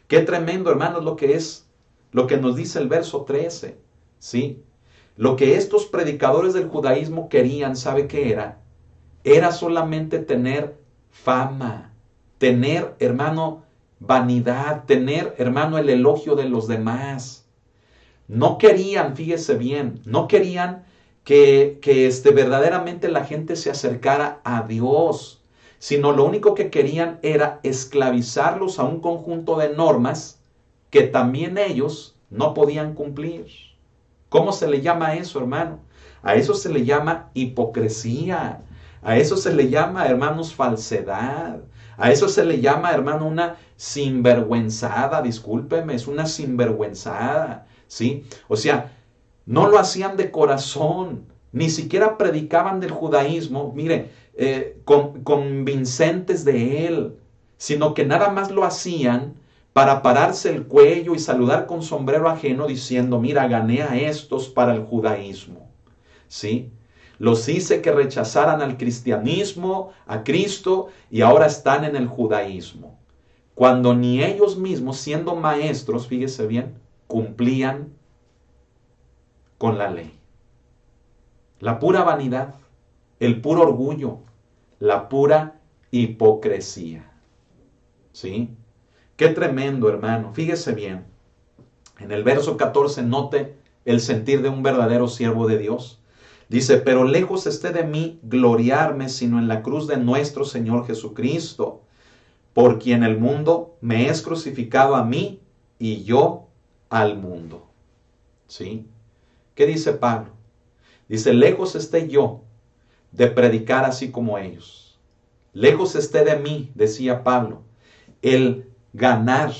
Qué tremendo, hermanos, lo que nos dice el verso 13, ¿sí? Lo que estos predicadores del judaísmo querían, ¿sabe qué era? Era solamente tener fama, tener, hermano, vanidad, tener, hermano, el elogio de los demás. No querían, fíjese bien, no querían que verdaderamente la gente se acercara a Dios, sino lo único que querían era esclavizarlos a un conjunto de normas que también ellos no podían cumplir. ¿Cómo se le llama a eso, hermano? A eso se le llama hipocresía. A eso se le llama, hermanos, falsedad. A eso se le llama, hermano, una sinvergüenzada. Discúlpeme, es una sinvergüenzada, ¿sí? O sea, no lo hacían de corazón. Ni siquiera predicaban del judaísmo, mire, convincentes de él, sino que nada más lo hacían para pararse el cuello y saludar con sombrero ajeno diciendo, mira, gané a estos para el judaísmo, ¿sí? Los hice que rechazaran al cristianismo, a Cristo, y ahora están en el judaísmo. Cuando ni ellos mismos, siendo maestros, fíjese bien, cumplían con la ley. La pura vanidad, el puro orgullo, la pura hipocresía. ¿Sí? Qué tremendo, hermano. Fíjese bien. En el verso 14, note el sentir de un verdadero siervo de Dios. Dice, pero lejos esté de mí gloriarme, sino en la cruz de nuestro Señor Jesucristo, por quien el mundo me es crucificado a mí y yo al mundo. ¿Sí? ¿Qué dice Pablo? Dice, lejos esté yo de predicar así como ellos. Lejos esté de mí, decía Pablo, el ganar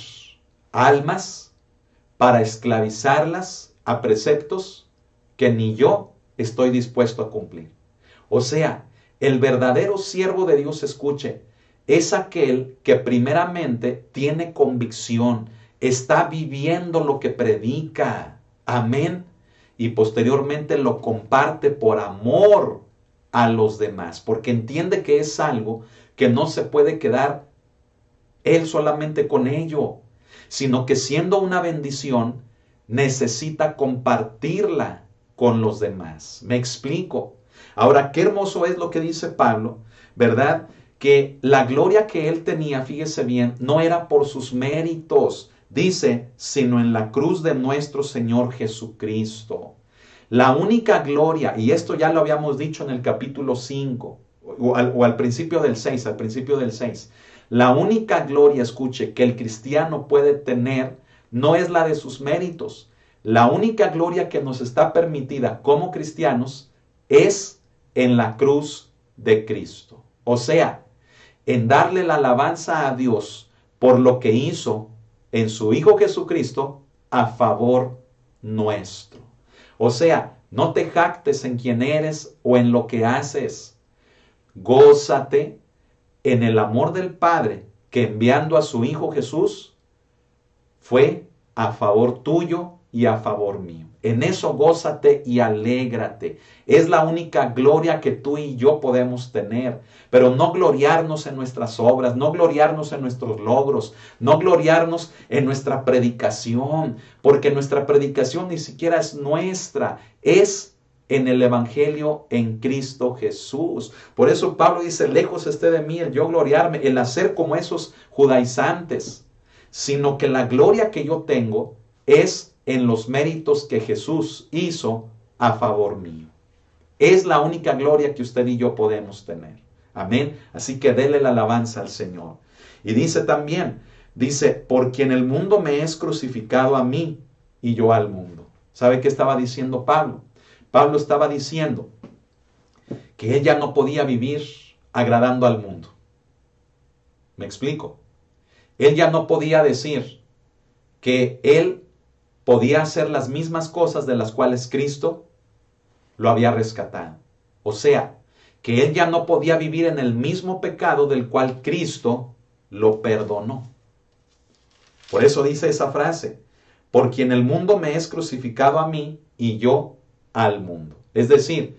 almas para esclavizarlas a preceptos que ni yo estoy dispuesto a cumplir. O sea, el verdadero siervo de Dios, escuche, es aquel que primeramente tiene convicción, está viviendo lo que predica. Amén. Y posteriormente lo comparte por amor a los demás, porque entiende que es algo que no se puede quedar él solamente con ello, sino que siendo una bendición, necesita compartirla con los demás. ¿Me explico? Ahora, qué hermoso es lo que dice Pablo, ¿verdad? Que la gloria que él tenía, fíjese bien, no era por sus méritos, dice, sino en la cruz de nuestro Señor Jesucristo. La única gloria, y esto ya lo habíamos dicho en el capítulo 5, o al principio del 6, al principio del 6. La única gloria, escuche, que el cristiano puede tener no es la de sus méritos. La única gloria que nos está permitida como cristianos es en la cruz de Cristo. O sea, en darle la alabanza a Dios por lo que hizo en su Hijo Jesucristo a favor nuestro. O sea, no te jactes en quién eres o en lo que haces. Gózate en el amor del Padre que enviando a su Hijo Jesús fue a favor tuyo y a favor mío. En eso gózate y alégrate. Es la única gloria que tú y yo podemos tener. Pero no gloriarnos en nuestras obras, no gloriarnos en nuestros logros, no gloriarnos en nuestra predicación, porque nuestra predicación ni siquiera es nuestra, es en el Evangelio en Cristo Jesús. Por eso Pablo dice, lejos esté de mí el yo gloriarme, el hacer como esos judaizantes, sino que la gloria que yo tengo es en los méritos que Jesús hizo a favor mío. Es la única gloria que usted y yo podemos tener. Amén. Así que dele la alabanza al Señor. Y dice también, dice, por quien el mundo me es crucificado a mí y yo al mundo. ¿Sabe qué estaba diciendo Pablo? Pablo estaba diciendo que él ya no podía vivir agradando al mundo. ¿Me explico? Él ya no podía decir que él podía hacer las mismas cosas de las cuales Cristo lo había rescatado. O sea, que él ya no podía vivir en el mismo pecado del cual Cristo lo perdonó. Por eso dice esa frase, por quien el mundo me es crucificado a mí y yo al mundo. Es decir,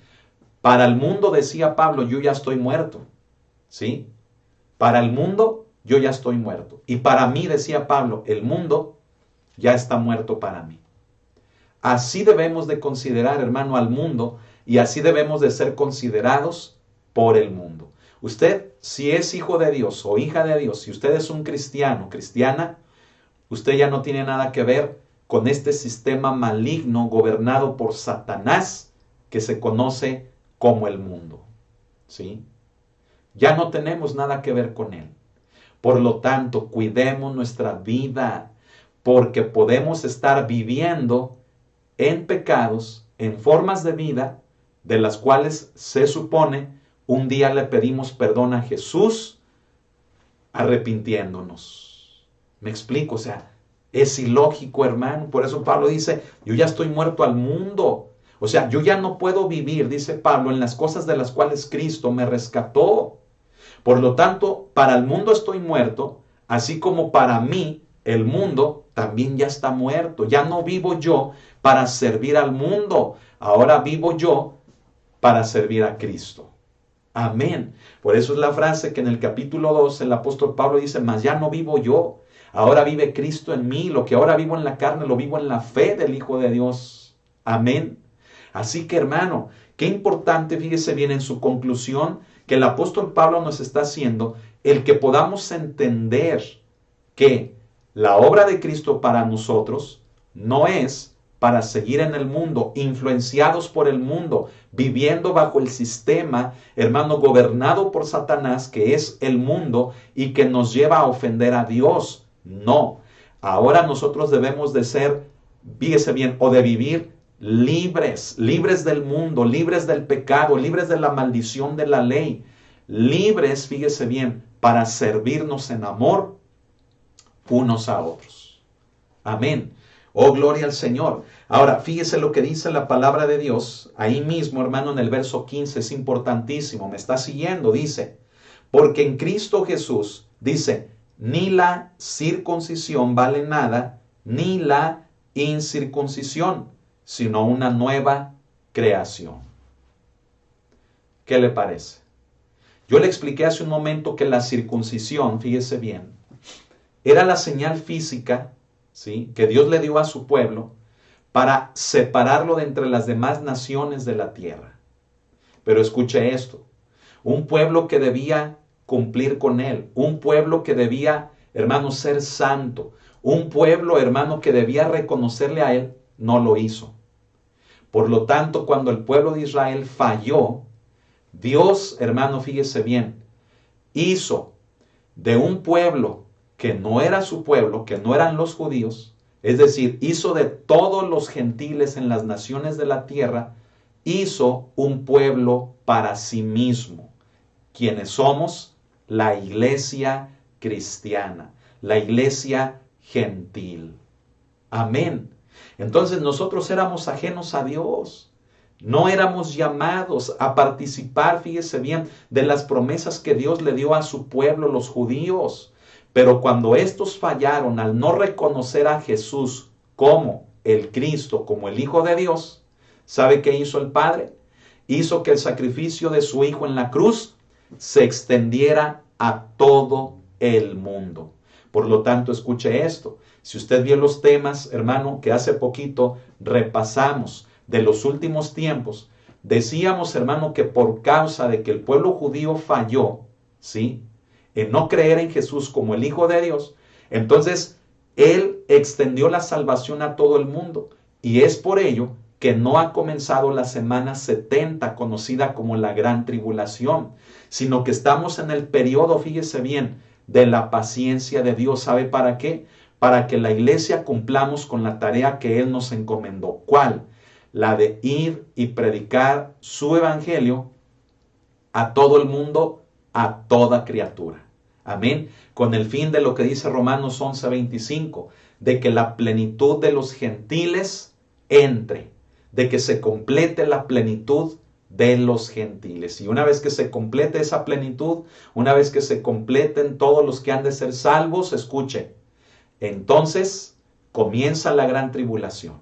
para el mundo, decía Pablo, yo ya estoy muerto. ¿Sí? Para el mundo, yo ya estoy muerto. Y para mí, decía Pablo, el mundo ya está muerto para mí. Así debemos de considerar, hermano, al mundo, y así debemos de ser considerados por el mundo. Usted, si es hijo de Dios o hija de Dios, si usted es un cristiano, cristiana, usted ya no tiene nada que ver con este sistema maligno gobernado por Satanás que se conoce como el mundo. ¿Sí? Ya no tenemos nada que ver con él. Por lo tanto, cuidemos nuestra vida, porque podemos estar viviendo en pecados, en formas de vida, de las cuales se supone un día le pedimos perdón a Jesús arrepintiéndonos. ¿Me explico? O sea, es ilógico, hermano. Por eso Pablo dice, yo ya estoy muerto al mundo. O sea, yo ya no puedo vivir, dice Pablo, en las cosas de las cuales Cristo me rescató. Por lo tanto, para el mundo estoy muerto, así como para mí el mundo también ya está muerto. Ya no vivo yo para servir al mundo. Ahora vivo yo para servir a Cristo. Amén. Por eso es la frase que en el capítulo 2 el apóstol Pablo dice, mas ya no vivo yo. Ahora vive Cristo en mí. Lo que ahora vivo en la carne, lo vivo en la fe del Hijo de Dios. Amén. Así que, hermano, qué importante, fíjese bien en su conclusión, que el apóstol Pablo nos está haciendo el que podamos entender que la obra de Cristo para nosotros no es para seguir en el mundo, influenciados por el mundo, viviendo bajo el sistema, hermano, gobernado por Satanás, que es el mundo y que nos lleva a ofender a Dios. No. Ahora nosotros debemos de ser, fíjese bien, o de vivir libres, libres del mundo, libres del pecado, libres de la maldición de la ley, libres, fíjese bien, para servirnos en amor unos a otros. Amén. Oh, gloria al Señor. Ahora, fíjese lo que dice la palabra de Dios, ahí mismo, hermano, en el verso 15, es importantísimo, me está siguiendo, dice, porque en Cristo Jesús, dice, ni la circuncisión vale nada, ni la incircuncisión, sino una nueva creación. ¿Qué le parece? Yo le expliqué hace un momento que la circuncisión, fíjese bien, era la señal física, ¿sí?, que Dios le dio a su pueblo para separarlo de entre las demás naciones de la tierra. Pero escuche esto, un pueblo que debía cumplir con él, un pueblo que debía, hermano, ser santo, un pueblo, hermano, que debía reconocerle a él, no lo hizo. Por lo tanto, cuando el pueblo de Israel falló, Dios, hermano, fíjese bien, hizo de un pueblo que no era su pueblo, que no eran los judíos, es decir, hizo de todos los gentiles en las naciones de la tierra, hizo un pueblo para sí mismo, quienes somos la iglesia cristiana, la iglesia gentil. Amén. Entonces nosotros éramos ajenos a Dios. No éramos llamados a participar, fíjese bien, de las promesas que Dios le dio a su pueblo, los judíos. Pero cuando estos fallaron al no reconocer a Jesús como el Cristo, como el Hijo de Dios, ¿sabe qué hizo el Padre? Hizo que el sacrificio de su Hijo en la cruz se extendiera a todo el mundo. Por lo tanto, escuche esto. Si usted vio los temas, hermano, que hace poquito repasamos de los últimos tiempos, decíamos, hermano, que por causa de que el pueblo judío falló, ¿sí?, en no creer en Jesús como el Hijo de Dios, entonces Él extendió la salvación a todo el mundo. Y es por ello que no ha comenzado la semana 70, conocida como la Gran Tribulación, sino que estamos en el periodo, fíjese bien, de la paciencia de Dios. ¿Sabe para qué? Para que la iglesia cumplamos con la tarea que Él nos encomendó. ¿Cuál? La de ir y predicar su evangelio a todo el mundo, a toda criatura. Amén. Con el fin de lo que dice Romanos 11:25, de que la plenitud de los gentiles entre, de que se complete la plenitud de los gentiles. Y una vez que se complete esa plenitud, una vez que se completen todos los que han de ser salvos, escuche, entonces comienza la gran tribulación,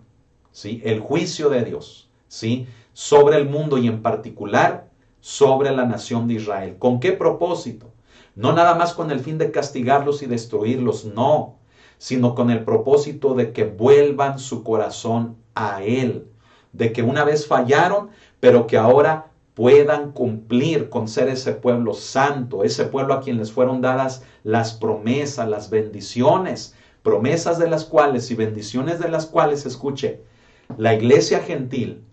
¿sí?, el juicio de Dios, ¿sí?, sobre el mundo y en particular sobre la nación de Israel. ¿Con qué propósito? No nada más con el fin de castigarlos y destruirlos, no, sino con el propósito de que vuelvan su corazón a Él, de que una vez fallaron, pero que ahora puedan cumplir con ser ese pueblo santo, ese pueblo a quien les fueron dadas las promesas, las bendiciones, promesas de las cuales y bendiciones de las cuales, escuche, la iglesia gentil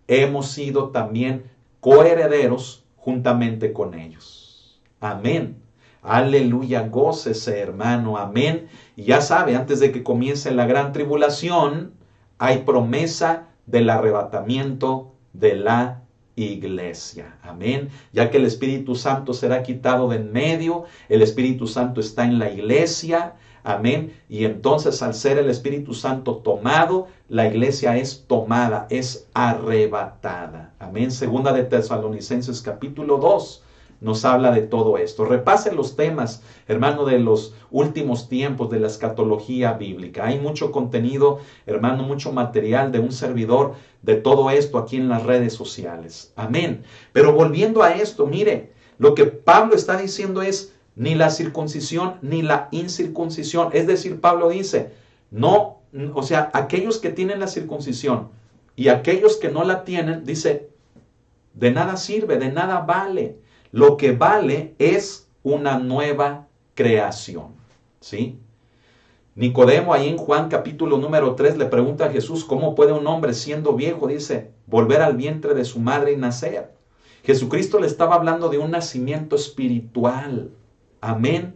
hemos sido también coherederos juntamente con ellos. Amén. Aleluya, gócese, hermano, amén. Y ya sabe, antes de que comience la gran tribulación, hay promesa del arrebatamiento de la iglesia. Amén. Ya que el Espíritu Santo será quitado de en medio, el Espíritu Santo está en la iglesia. Amén. Y entonces, al ser el Espíritu Santo tomado, la iglesia es tomada, es arrebatada. Amén. Segunda de Tesalonicenses capítulo 2. Nos habla de todo esto. Repase los temas, hermano, de los últimos tiempos de la escatología bíblica. Hay mucho contenido, hermano, mucho material de un servidor de todo esto aquí en las redes sociales. Amén. Pero volviendo a esto, mire, lo que Pablo está diciendo es ni la circuncisión ni la incircuncisión. Es decir, Pablo dice, no, o sea, aquellos que tienen la circuncisión y aquellos que no la tienen, dice, de nada sirve, de nada vale. Lo que vale es una nueva creación, ¿sí? Nicodemo, ahí en Juan capítulo número 3, le pregunta a Jesús, ¿cómo puede un hombre siendo viejo, dice, volver al vientre de su madre y nacer? Jesucristo le estaba hablando de un nacimiento espiritual. Amén.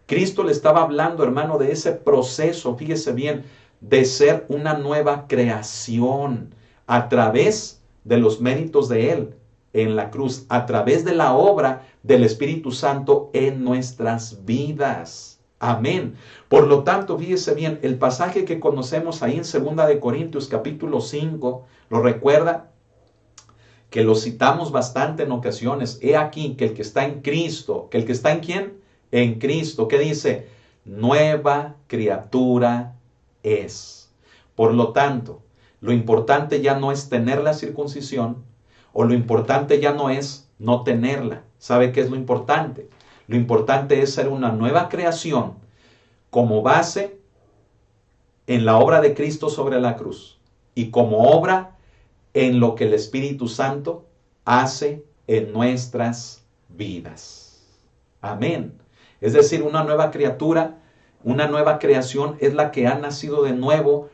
Cristo le estaba hablando, hermano, de ese proceso, fíjese bien, de ser una nueva creación a través de los méritos de Él en la cruz, a través de la obra del Espíritu Santo en nuestras vidas. Amén. Por lo tanto, fíjese bien, el pasaje que conocemos ahí en 2 de Corintios capítulo 5, ¿lo recuerda? Que lo citamos bastante en ocasiones. He aquí que el que está en Cristo, que el que está en ¿quién? En Cristo. ¿Qué dice? Nueva criatura es. Por lo tanto, lo importante ya no es tener la circuncisión, o lo importante ya no es no tenerla. ¿Sabe qué es lo importante? Lo importante es ser una nueva creación como base en la obra de Cristo sobre la cruz y como obra en lo que el Espíritu Santo hace en nuestras vidas. Amén. Es decir, una nueva criatura, una nueva creación es la que ha nacido de nuevo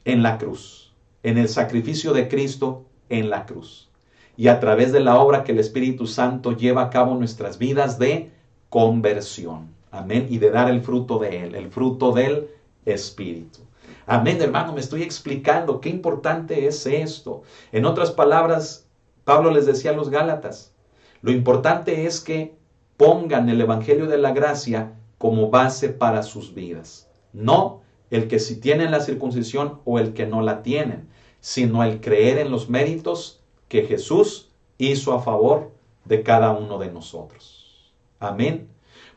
en la cruz, en el sacrificio de Cristo en la cruz. y a través de la obra que el Espíritu Santo lleva a cabo en nuestras vidas de conversión. Amén. Y de dar el fruto de Él, el fruto del Espíritu. Amén, hermano, me estoy explicando qué importante es esto. En otras palabras, Pablo les decía a los Gálatas, lo importante es que pongan el Evangelio de la gracia como base para sus vidas. No el que si tienen la circuncisión o el que no la tienen, sino el creer en los méritos que Jesús hizo a favor de cada uno de nosotros. Amén.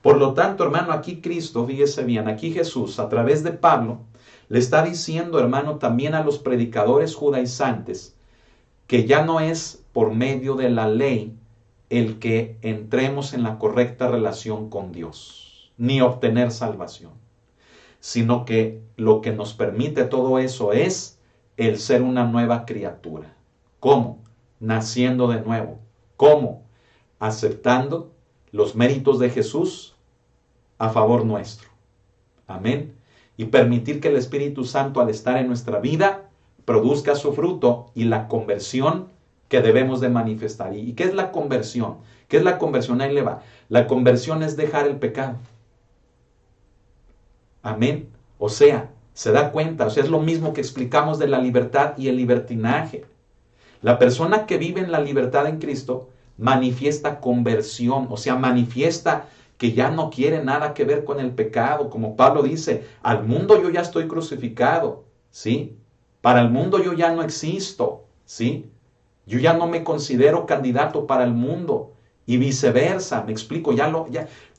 Por lo tanto, hermano, aquí Cristo, fíjese bien, aquí Jesús, a través de Pablo, le está diciendo, hermano, también a los predicadores judaizantes, que ya no es por medio de la ley el que entremos en la correcta relación con Dios, ni obtener salvación, sino que lo que nos permite todo eso es el ser una nueva criatura. ¿Cómo? Naciendo de nuevo. ¿Cómo? Aceptando los méritos de Jesús a favor nuestro. Amén. Y permitir que el Espíritu Santo, al estar en nuestra vida, produzca su fruto y la conversión que debemos de manifestar. ¿Y qué es la conversión? ¿Qué es la conversión? Ahí le va. La conversión es dejar el pecado. Amén. O sea, se da cuenta, o sea, es lo mismo que explicamos de la libertad y el libertinaje. La persona que vive en la libertad en Cristo manifiesta conversión, o sea, manifiesta que ya no quiere nada que ver con el pecado. Como Pablo dice, al mundo yo ya estoy crucificado, ¿sí? Para el mundo yo ya no existo, ¿sí? Yo ya no me considero candidato para el mundo y viceversa, me explico,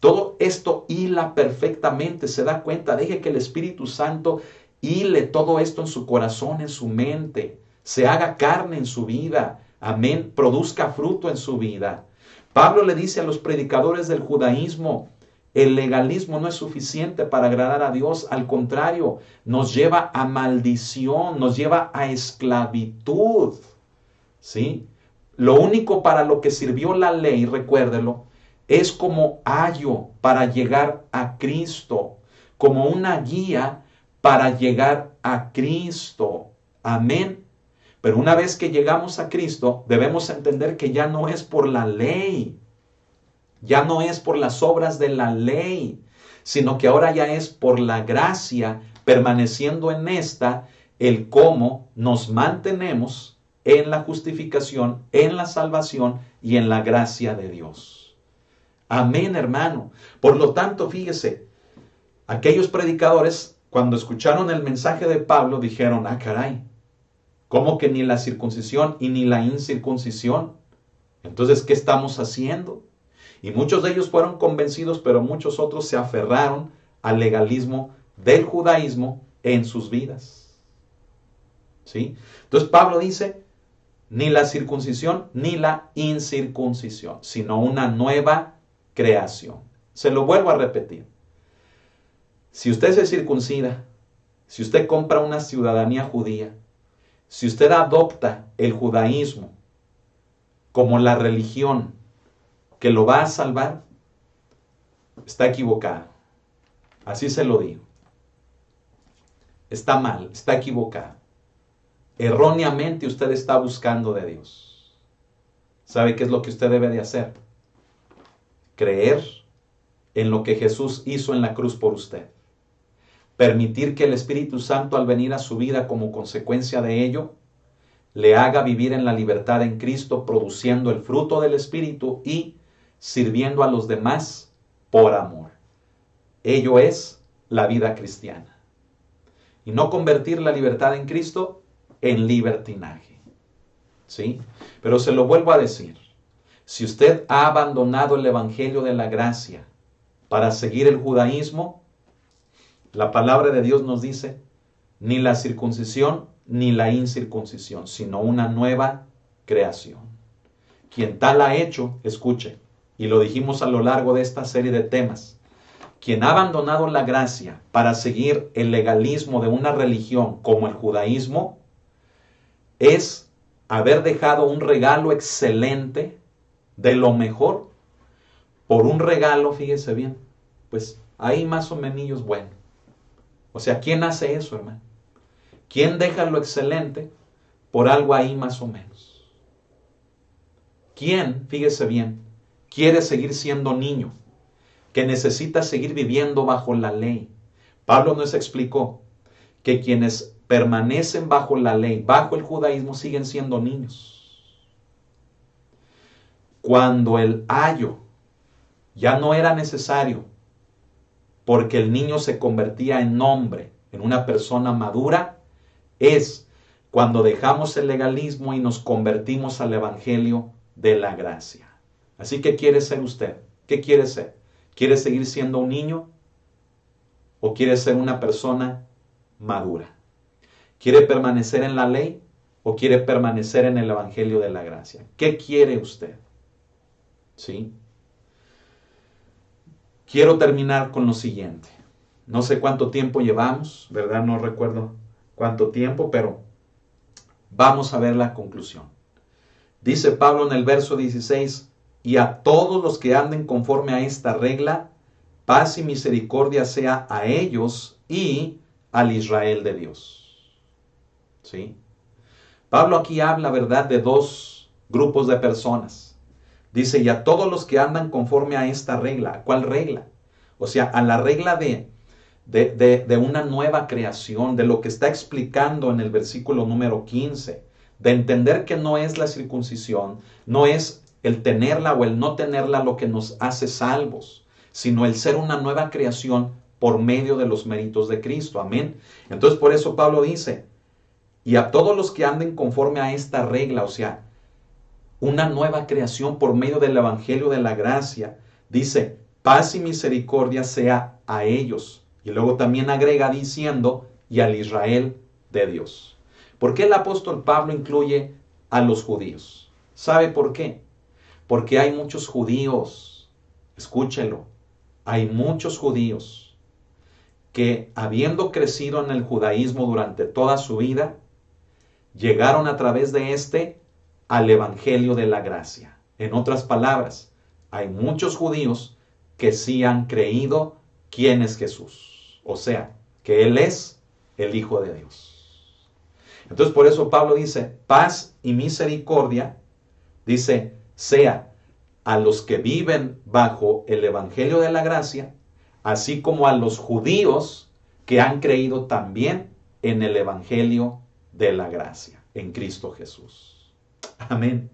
todo esto hila perfectamente, se da cuenta, deje que el Espíritu Santo hile todo esto en su corazón, en su mente, se haga carne en su vida, amén, produzca fruto en su vida. Pablo le dice a los predicadores del judaísmo, el legalismo no es suficiente para agradar a Dios, al contrario, nos lleva a maldición, nos lleva a esclavitud, ¿sí? Lo único para lo que sirvió la ley, recuérdelo, es como ayo para llegar a Cristo, como una guía para llegar a Cristo. Amén. Pero una vez que llegamos a Cristo, debemos entender que ya no es por la ley, ya no es por las obras de la ley, sino que ahora ya es por la gracia, permaneciendo en esta, el cómo nos mantenemos en la justificación, en la salvación y en la gracia de Dios. Amén, hermano. Por lo tanto, fíjese, aquellos predicadores, cuando escucharon el mensaje de Pablo, dijeron, ah, caray, ¿cómo que ni la circuncisión y ni la incircuncisión? Entonces, ¿qué estamos haciendo? Y muchos de ellos fueron convencidos, pero muchos otros se aferraron al legalismo del judaísmo en sus vidas. ¿Sí? Entonces, Pablo dice, ni la circuncisión ni la incircuncisión, sino una nueva creación. Se lo vuelvo a repetir. Si usted se circuncida, si usted compra una ciudadanía judía, si usted adopta el judaísmo como la religión que lo va a salvar, está equivocado. Así se lo digo. Está mal, está equivocado. Erróneamente usted está buscando de Dios. ¿Sabe qué es lo que usted debe de hacer? Creer en lo que Jesús hizo en la cruz por usted. Permitir que el Espíritu Santo, al venir a su vida como consecuencia de ello, le haga vivir en la libertad en Cristo, produciendo el fruto del Espíritu y sirviendo a los demás por amor. Ello es la vida cristiana. Y no convertir la libertad en Cristo en libertinaje. ¿Sí? Pero se lo vuelvo a decir. Si usted ha abandonado el Evangelio de la gracia para seguir el judaísmo, la palabra de Dios nos dice, ni la circuncisión ni la incircuncisión, sino una nueva creación. Quien tal ha hecho, escuche, y lo dijimos a lo largo de esta serie de temas, quien ha abandonado la gracia para seguir el legalismo de una religión como el judaísmo, es haber dejado un regalo excelente de lo mejor por un regalo, fíjese bien, pues ahí más o menos bueno. O sea, ¿quién hace eso, hermano? ¿Quién deja lo excelente por algo ahí más o menos? ¿Quién, fíjese bien, quiere seguir siendo niño? Que necesita seguir viviendo bajo la ley. Pablo nos explicó que quienes permanecen bajo la ley, bajo el judaísmo, siguen siendo niños. Cuando el ayo ya no era necesario, porque el niño se convertía en hombre, en una persona madura, es cuando dejamos el legalismo y nos convertimos al evangelio de la gracia. Así que, ¿quiere ser usted? ¿Qué quiere ser? ¿Quiere seguir siendo un niño o quiere ser una persona madura? ¿Quiere permanecer en la ley o quiere permanecer en el evangelio de la gracia? ¿Qué quiere usted? ¿Sí? Quiero terminar con lo siguiente. No sé cuánto tiempo llevamos, ¿verdad? No recuerdo cuánto tiempo, pero vamos a ver la conclusión. Dice Pablo en el verso 16, y a todos los que anden conforme a esta regla, paz y misericordia sea a ellos y al Israel de Dios. ¿Sí? Pablo aquí habla, ¿verdad?, de dos grupos de personas. Dice, y a todos los que andan conforme a esta regla. ¿Cuál regla? O sea, a la regla de una nueva creación, de lo que está explicando en el versículo número 15, de entender que no es la circuncisión, no es el tenerla o el no tenerla lo que nos hace salvos, sino el ser una nueva creación por medio de los méritos de Cristo. Amén. Entonces, por eso Pablo dice, y a todos los que anden conforme a esta regla, o sea, una nueva creación por medio del evangelio de la gracia, dice, paz y misericordia sea a ellos. Y luego también agrega diciendo, y al Israel de Dios. ¿Por qué el apóstol Pablo incluye a los judíos? ¿Sabe por qué? Porque hay muchos judíos, escúchelo, hay muchos judíos que habiendo crecido en el judaísmo durante toda su vida, llegaron a través de al evangelio de la gracia. En otras palabras, hay muchos judíos que sí han creído quién es Jesús. O sea, que Él es el Hijo de Dios. Entonces, por eso Pablo dice, paz y misericordia, dice, sea a los que viven bajo el evangelio de la gracia, así como a los judíos que han creído también en el evangelio de la gracia, en Cristo Jesús. Amén.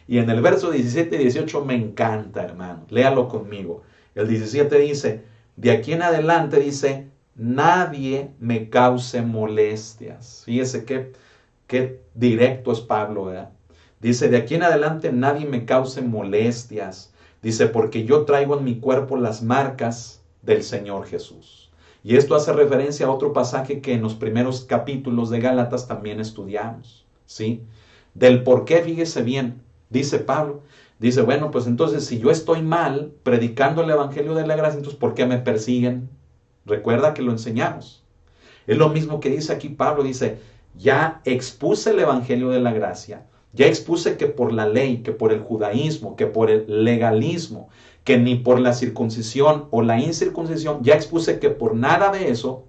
Y en el verso 17 y 18 me encanta, hermano. Léalo conmigo. El 17 dice, de aquí en adelante dice, nadie me cause molestias. Fíjese qué directo es Pablo, ¿verdad? Dice, de aquí en adelante nadie me cause molestias. Dice, porque yo traigo en mi cuerpo las marcas del Señor Jesús. Y esto hace referencia a otro pasaje que en los primeros capítulos de Gálatas también estudiamos, ¿sí? Del por qué, fíjese bien, dice Pablo, dice, bueno, pues entonces si yo estoy mal predicando el evangelio de la gracia, entonces ¿por qué me persiguen? Recuerda que lo enseñamos. Es lo mismo que dice aquí Pablo, dice, ya expuse el evangelio de la gracia, ya expuse que por la ley, que por el judaísmo, que por el legalismo, que ni por la circuncisión o la incircuncisión, ya expuse que por nada de eso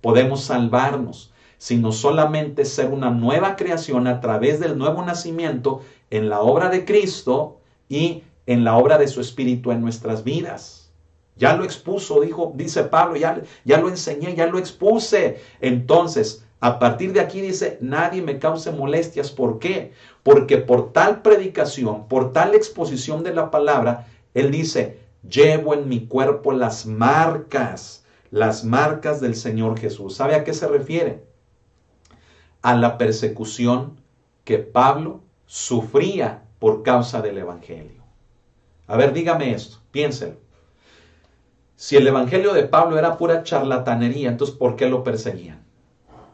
podemos salvarnos, sino solamente ser una nueva creación a través del nuevo nacimiento en la obra de Cristo y en la obra de su Espíritu en nuestras vidas. Ya lo expuso, dice Pablo, ya lo enseñé, ya lo expuse. Entonces, a partir de aquí dice, nadie me cause molestias. ¿Por qué? Porque por tal predicación, por tal exposición de la palabra, él dice, llevo en mi cuerpo las marcas del Señor Jesús. ¿Sabe a qué se refiere? A la persecución que Pablo sufría por causa del evangelio. A ver, dígame esto, piénselo. Si el evangelio de Pablo era pura charlatanería, entonces ¿por qué lo perseguían?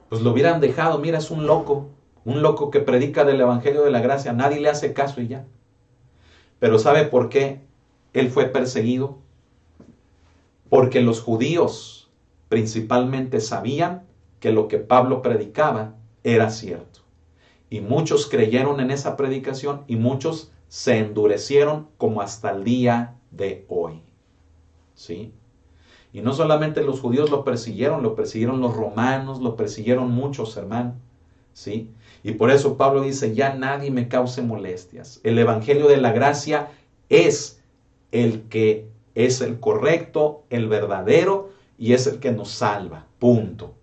Pues lo hubieran dejado, mira, es un loco que predica del evangelio de la gracia, nadie le hace caso y ya. Pero ¿sabe por qué él fue perseguido? Porque los judíos principalmente sabían que lo que Pablo predicaba era cierto. Y muchos creyeron en esa predicación y muchos se endurecieron como hasta el día de hoy. ¿Sí? Y no solamente los judíos lo persiguieron los romanos, lo persiguieron muchos, hermanos. ¿sí? Y por eso Pablo dice, ya nadie me cause molestias. El evangelio de la gracia es el que es el correcto, el verdadero, y es el que nos salva, punto.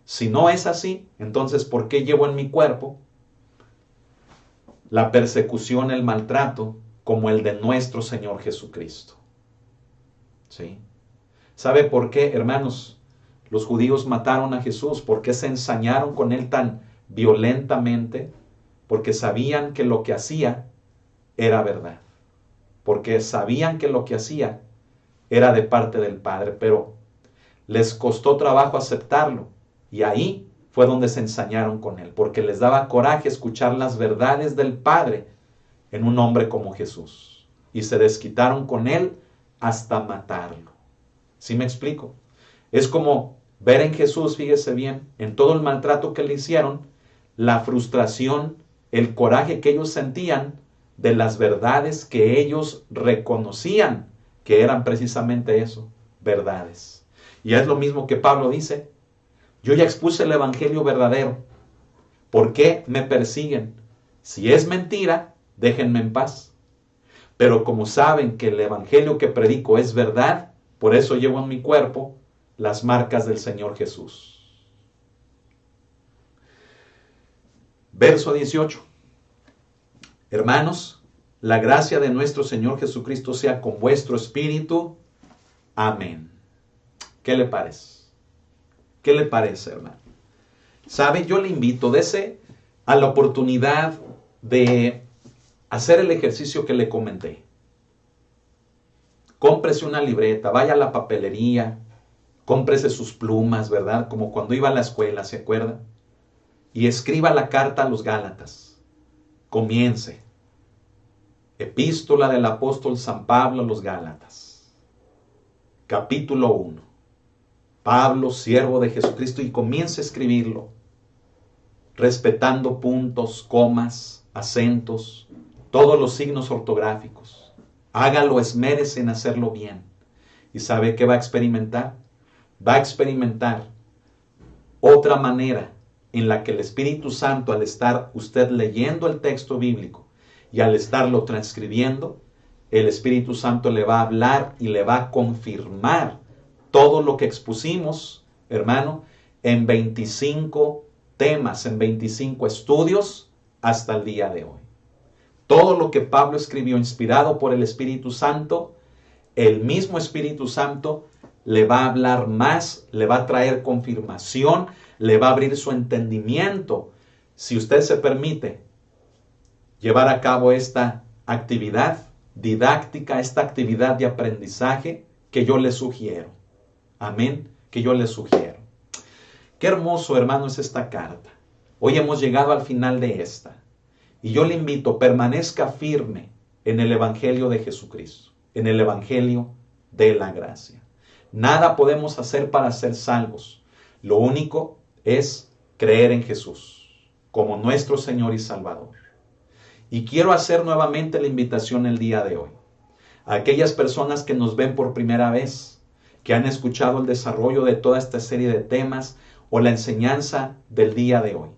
Si no es así, entonces ¿por qué llevo en mi cuerpo la persecución, el maltrato, como el de nuestro Señor Jesucristo? ¿Sí? ¿Sabe por qué, hermanos? Los judíos mataron a Jesús. ¿Por qué se ensañaron con él tan violentamente? Porque sabían que lo que hacía era verdad. Porque sabían que lo que hacía era de parte del Padre, pero les costó trabajo aceptarlo. Y ahí fue donde se ensañaron con él, porque les daba coraje escuchar las verdades del Padre en un hombre como Jesús. Y se desquitaron con él hasta matarlo. ¿Sí me explico? Es como ver en Jesús, fíjese bien, en todo el maltrato que le hicieron, la frustración, el coraje que ellos sentían de las verdades que ellos reconocían que eran precisamente eso, verdades. Y es lo mismo que Pablo dice, yo ya expuse el evangelio verdadero. ¿Por qué me persiguen? Si es mentira, déjenme en paz. Pero como saben que el evangelio que predico es verdad, por eso llevo en mi cuerpo las marcas del Señor Jesús. Verso 18. Hermanos, la gracia de nuestro Señor Jesucristo sea con vuestro espíritu. Amén. ¿Qué le parece? ¿Qué le parece, hermano? ¿Sabe? Yo le invito, dese a la oportunidad de hacer el ejercicio que le comenté. Cómprese una libreta, vaya a la papelería, cómprese sus plumas, ¿verdad? Como cuando iba a la escuela, ¿se acuerda? Y escriba la carta a los Gálatas. Comience. Epístola del apóstol San Pablo a los Gálatas. Capítulo 1. Pablo, siervo de Jesucristo, y comience a escribirlo, respetando puntos, comas, acentos, todos los signos ortográficos. Hágalo, esmérese en hacerlo bien. ¿Y sabe qué va a experimentar? Va a experimentar otra manera en la que el Espíritu Santo, al estar usted leyendo el texto bíblico y al estarlo transcribiendo, el Espíritu Santo le va a hablar y le va a confirmar todo lo que expusimos, hermano, en 25 temas, en 25 estudios hasta el día de hoy. Todo lo que Pablo escribió inspirado por el Espíritu Santo, el mismo Espíritu Santo le va a hablar más, le va a traer confirmación, le va a abrir su entendimiento. Si usted se permite llevar a cabo esta actividad didáctica, esta actividad de aprendizaje que yo le sugiero. Amén, que yo le sugiero. Qué hermoso, hermano, es esta carta. Hoy hemos llegado al final de esta. Y yo le invito, permanezca firme en el Evangelio de Jesucristo, en el Evangelio de la gracia. Nada podemos hacer para ser salvos. Lo único es creer en Jesús como nuestro Señor y Salvador. Y quiero hacer nuevamente la invitación el día de hoy a aquellas personas que nos ven por primera vez, que han escuchado el desarrollo de toda esta serie de temas o la enseñanza del día de hoy.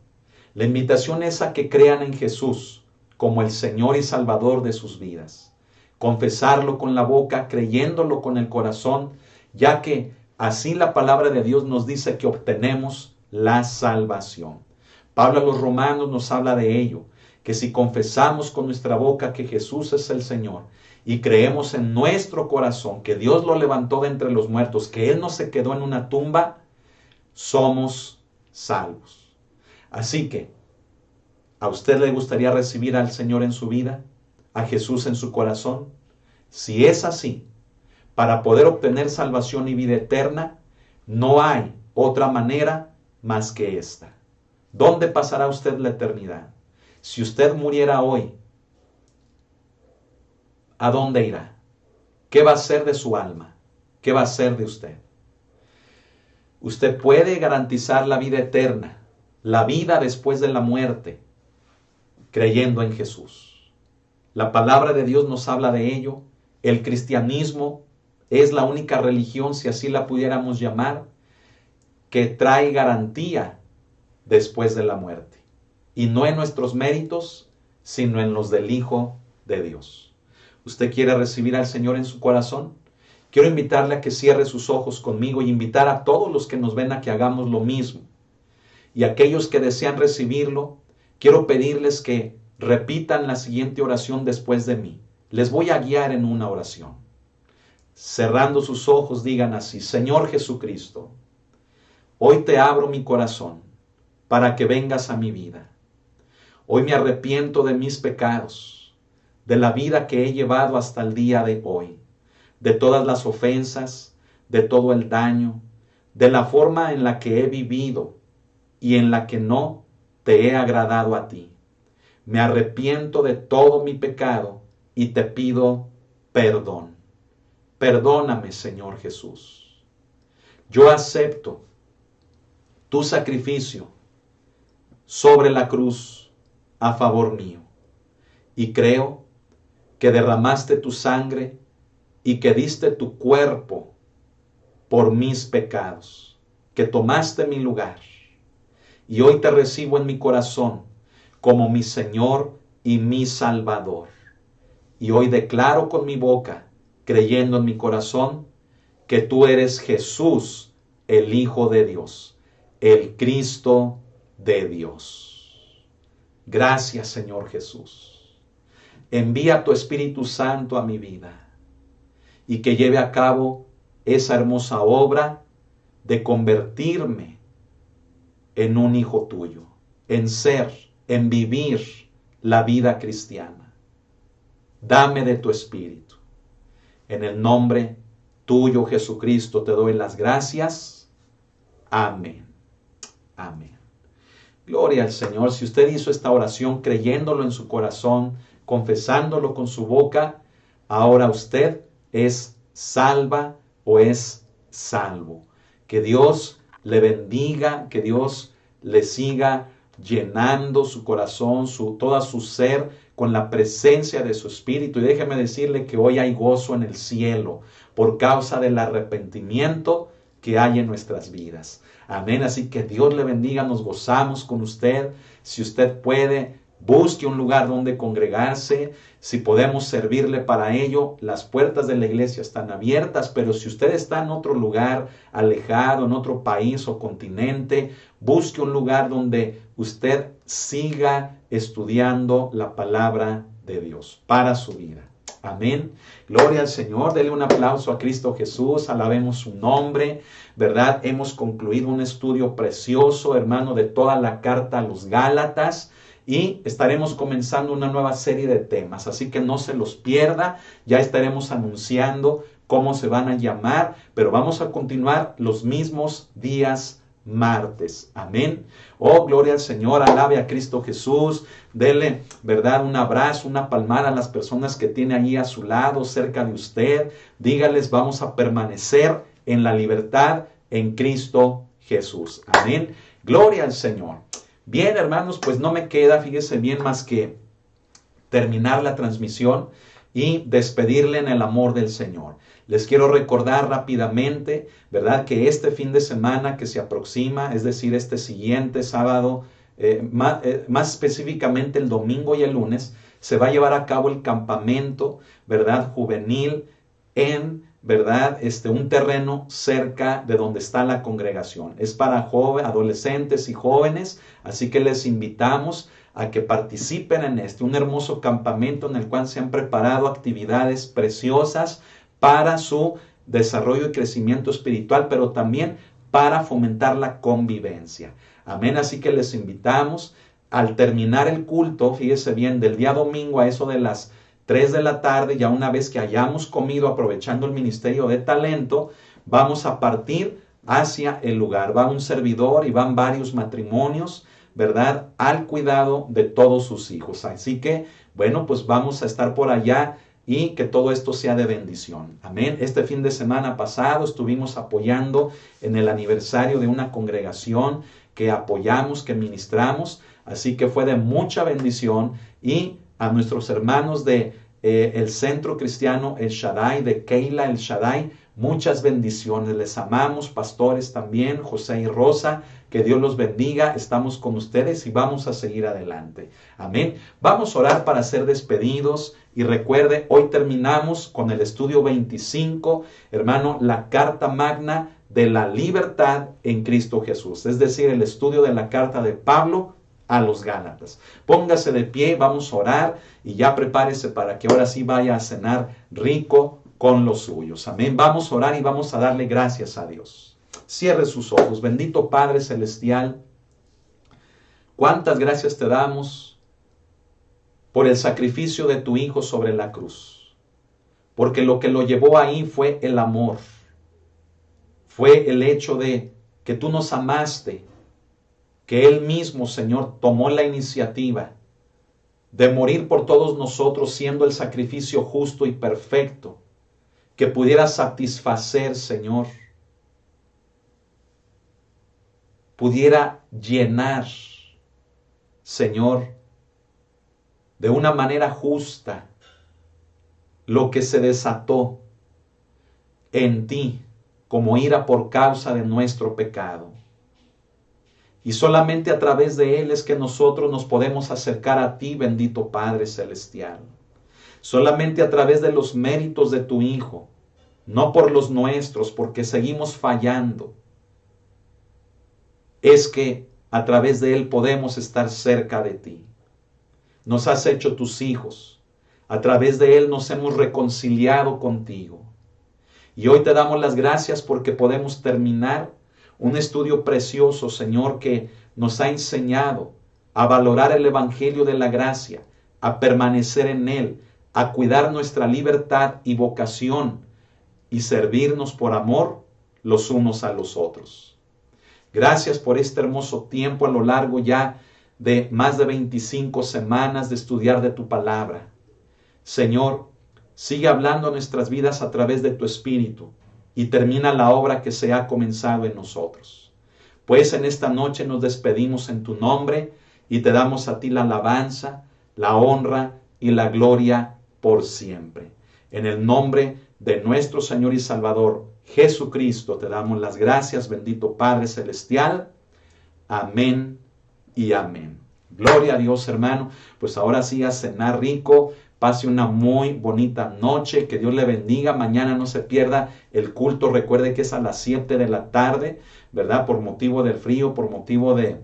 La invitación es a que crean en Jesús como el Señor y Salvador de sus vidas. Confesarlo con la boca, creyéndolo con el corazón, ya que así la palabra de Dios nos dice que obtenemos la salvación. Pablo a los Romanos nos habla de ello, que si confesamos con nuestra boca que Jesús es el Señor y creemos en nuestro corazón que Dios lo levantó de entre los muertos, que Él no se quedó en una tumba, somos salvos. Así que, ¿a usted le gustaría recibir al Señor en su vida? ¿A Jesús en su corazón? Si es así, para poder obtener salvación y vida eterna, no hay otra manera más que esta. ¿Dónde pasará usted la eternidad? Si usted muriera hoy, ¿a dónde irá? ¿Qué va a ser de su alma? ¿Qué va a ser de usted? Usted puede garantizar la vida eterna, la vida después de la muerte, creyendo en Jesús. La palabra de Dios nos habla de ello. El cristianismo es la única religión, si así la pudiéramos llamar, que trae garantía después de la muerte. y no en nuestros méritos, sino en los del Hijo de Dios. ¿Usted quiere recibir al Señor en su corazón? Quiero invitarle a que cierre sus ojos conmigo y invitar a todos los que nos ven a que hagamos lo mismo. Y aquellos que desean recibirlo, quiero pedirles que repitan la siguiente oración después de mí. Les voy a guiar en una oración. Cerrando sus ojos, digan así: Señor Jesucristo, hoy te abro mi corazón para que vengas a mi vida. Hoy me arrepiento de mis pecados, de la vida que he llevado hasta el día de hoy, de todas las ofensas, de todo el daño, de la forma en la que he vivido y en la que no te he agradado a ti. Me arrepiento de todo mi pecado y te pido perdón. Perdóname, Señor Jesús. Yo acepto tu sacrificio sobre la cruz a favor mío y creo que derramaste tu sangre y que diste tu cuerpo por mis pecados, que tomaste mi lugar. Y hoy te recibo en mi corazón como mi Señor y mi Salvador. Y hoy declaro con mi boca, creyendo en mi corazón, que tú eres Jesús, el Hijo de Dios, el Cristo de Dios. Gracias, Señor Jesús. Envía tu Espíritu Santo a mi vida y que lleve a cabo esa hermosa obra de convertirme en un hijo tuyo, en ser, en vivir la vida cristiana. Dame de tu Espíritu. En el nombre tuyo, Jesucristo, te doy las gracias. Amén. Amén. Gloria al Señor. Si usted hizo esta oración creyéndolo en su corazón, confesándolo con su boca, ahora usted es salva o es salvo. Que Dios le bendiga, que Dios le siga llenando su corazón, todo su ser con la presencia de su Espíritu. Y déjeme decirle que hoy hay gozo en el cielo por causa del arrepentimiento que hay en nuestras vidas. Amén. Así que Dios le bendiga, nos gozamos con usted. Si usted puede, busque un lugar donde congregarse. Si podemos servirle para ello, las puertas de la iglesia están abiertas, pero si usted está en otro lugar, alejado, en otro país o continente, busque un lugar donde usted siga estudiando la palabra de Dios para su vida. Amén. Gloria al Señor. Dele un aplauso a Cristo Jesús. Alabemos su nombre. ¿Verdad? Hemos concluido un estudio precioso, hermano, de toda la carta a los Gálatas. Y estaremos comenzando una nueva serie de temas, así que no se los pierda. Ya estaremos anunciando cómo se van a llamar, pero vamos a continuar los mismos días martes. Amén. Oh, gloria al Señor, alabe a Cristo Jesús. Dele, ¿verdad?, un abrazo, una palmada a las personas que tiene ahí a su lado, cerca de usted. Dígales, vamos a permanecer en la libertad en Cristo Jesús. Amén. Gloria al Señor. Bien, hermanos, pues no me queda, fíjese bien, más que terminar la transmisión y despedirle en el amor del Señor. Les quiero recordar rápidamente, ¿verdad?, que este fin de semana que se aproxima, es decir, este siguiente sábado, más específicamente el domingo y el lunes, se va a llevar a cabo el campamento, ¿verdad?, juvenil en, ¿verdad?, un terreno cerca de donde está la congregación. Es para adolescentes y jóvenes, así que les invitamos a que participen en un hermoso campamento en el cual se han preparado actividades preciosas para su desarrollo y crecimiento espiritual, pero también para fomentar la convivencia. Amén, así que les invitamos. Al terminar el culto, fíjese bien, del día domingo a eso de las 3 de la tarde, ya una vez que hayamos comido, aprovechando el ministerio de talento, vamos a partir hacia el lugar. Va un servidor y van varios matrimonios, ¿verdad?, al cuidado de todos sus hijos. Así que, bueno, pues vamos a estar por allá y que todo esto sea de bendición. Amén. Este fin de semana pasado estuvimos apoyando en el aniversario de una congregación que apoyamos, que ministramos, así que fue de mucha bendición. Y a nuestros hermanos de el Centro Cristiano El Shaddai, de Keila El Shaddai, Muchas bendiciones. Les amamos, pastores también, José y Rosa. Que Dios los bendiga. Estamos con ustedes y vamos a seguir adelante. Amén. Vamos a orar para ser despedidos. Y recuerde, hoy terminamos con el estudio 25, hermano, la carta magna de la libertad en Cristo Jesús. Es decir, el estudio de la carta de Pablo a los Gálatas. Póngase de pie, vamos a orar y ya prepárese para que ahora sí vaya a cenar rico con los suyos. Amén. Vamos a orar y vamos a darle gracias a Dios. Cierre sus ojos. Bendito Padre Celestial, cuántas gracias te damos por el sacrificio de tu Hijo sobre la cruz. Porque lo que lo llevó ahí fue el amor. Fue el hecho de que tú nos amaste, que Él mismo, Señor, tomó la iniciativa de morir por todos nosotros, siendo el sacrificio justo y perfecto, que pudiera satisfacer, Señor, pudiera llenar, Señor, de una manera justa lo que se desató en ti como ira por causa de nuestro pecado. Y solamente a través de Él es que nosotros nos podemos acercar a ti, bendito Padre Celestial. Solamente a través de los méritos de tu Hijo, no por los nuestros, porque seguimos fallando, es que a través de Él podemos estar cerca de ti. Nos has hecho tus hijos. A través de Él nos hemos reconciliado contigo. Y hoy te damos las gracias porque podemos terminar un estudio precioso, Señor, que nos ha enseñado a valorar el Evangelio de la gracia, a permanecer en Él, a cuidar nuestra libertad y vocación y servirnos por amor los unos a los otros. Gracias por este hermoso tiempo a lo largo ya de más de 25 semanas de estudiar de tu palabra. Señor, sigue hablando a nuestras vidas a través de tu Espíritu y termina la obra que se ha comenzado en nosotros. Pues en esta noche nos despedimos en tu nombre y te damos a ti la alabanza, la honra y la gloria por siempre. En el nombre de nuestro Señor y Salvador Jesucristo te damos las gracias, bendito Padre Celestial. Amén y amén. Gloria a Dios, hermano. Pues ahora sí, a cenar rico. Pase una muy bonita noche. Que Dios le bendiga. Mañana no se pierda el culto. Recuerde que es a las 7 de la tarde, ¿verdad? Por motivo del frío, por motivo de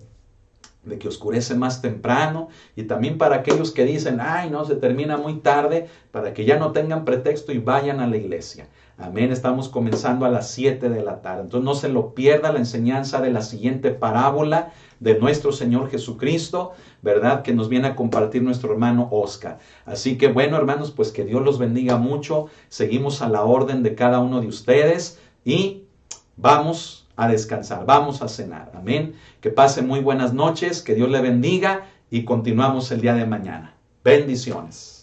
que oscurece más temprano. Y también para aquellos que dicen, ay, no, se termina muy tarde, para que ya no tengan pretexto y vayan a la iglesia. Amén. Estamos comenzando a las 7 de la tarde. Entonces no se lo pierda la enseñanza de la siguiente parábola de nuestro Señor Jesucristo, ¿verdad? Que nos viene a compartir nuestro hermano Oscar. Así que bueno, hermanos, pues que Dios los bendiga mucho. Seguimos a la orden de cada uno de ustedes y vamos a descansar, vamos a cenar. Amén. Que pasen muy buenas noches, que Dios le bendiga y continuamos el día de mañana. Bendiciones.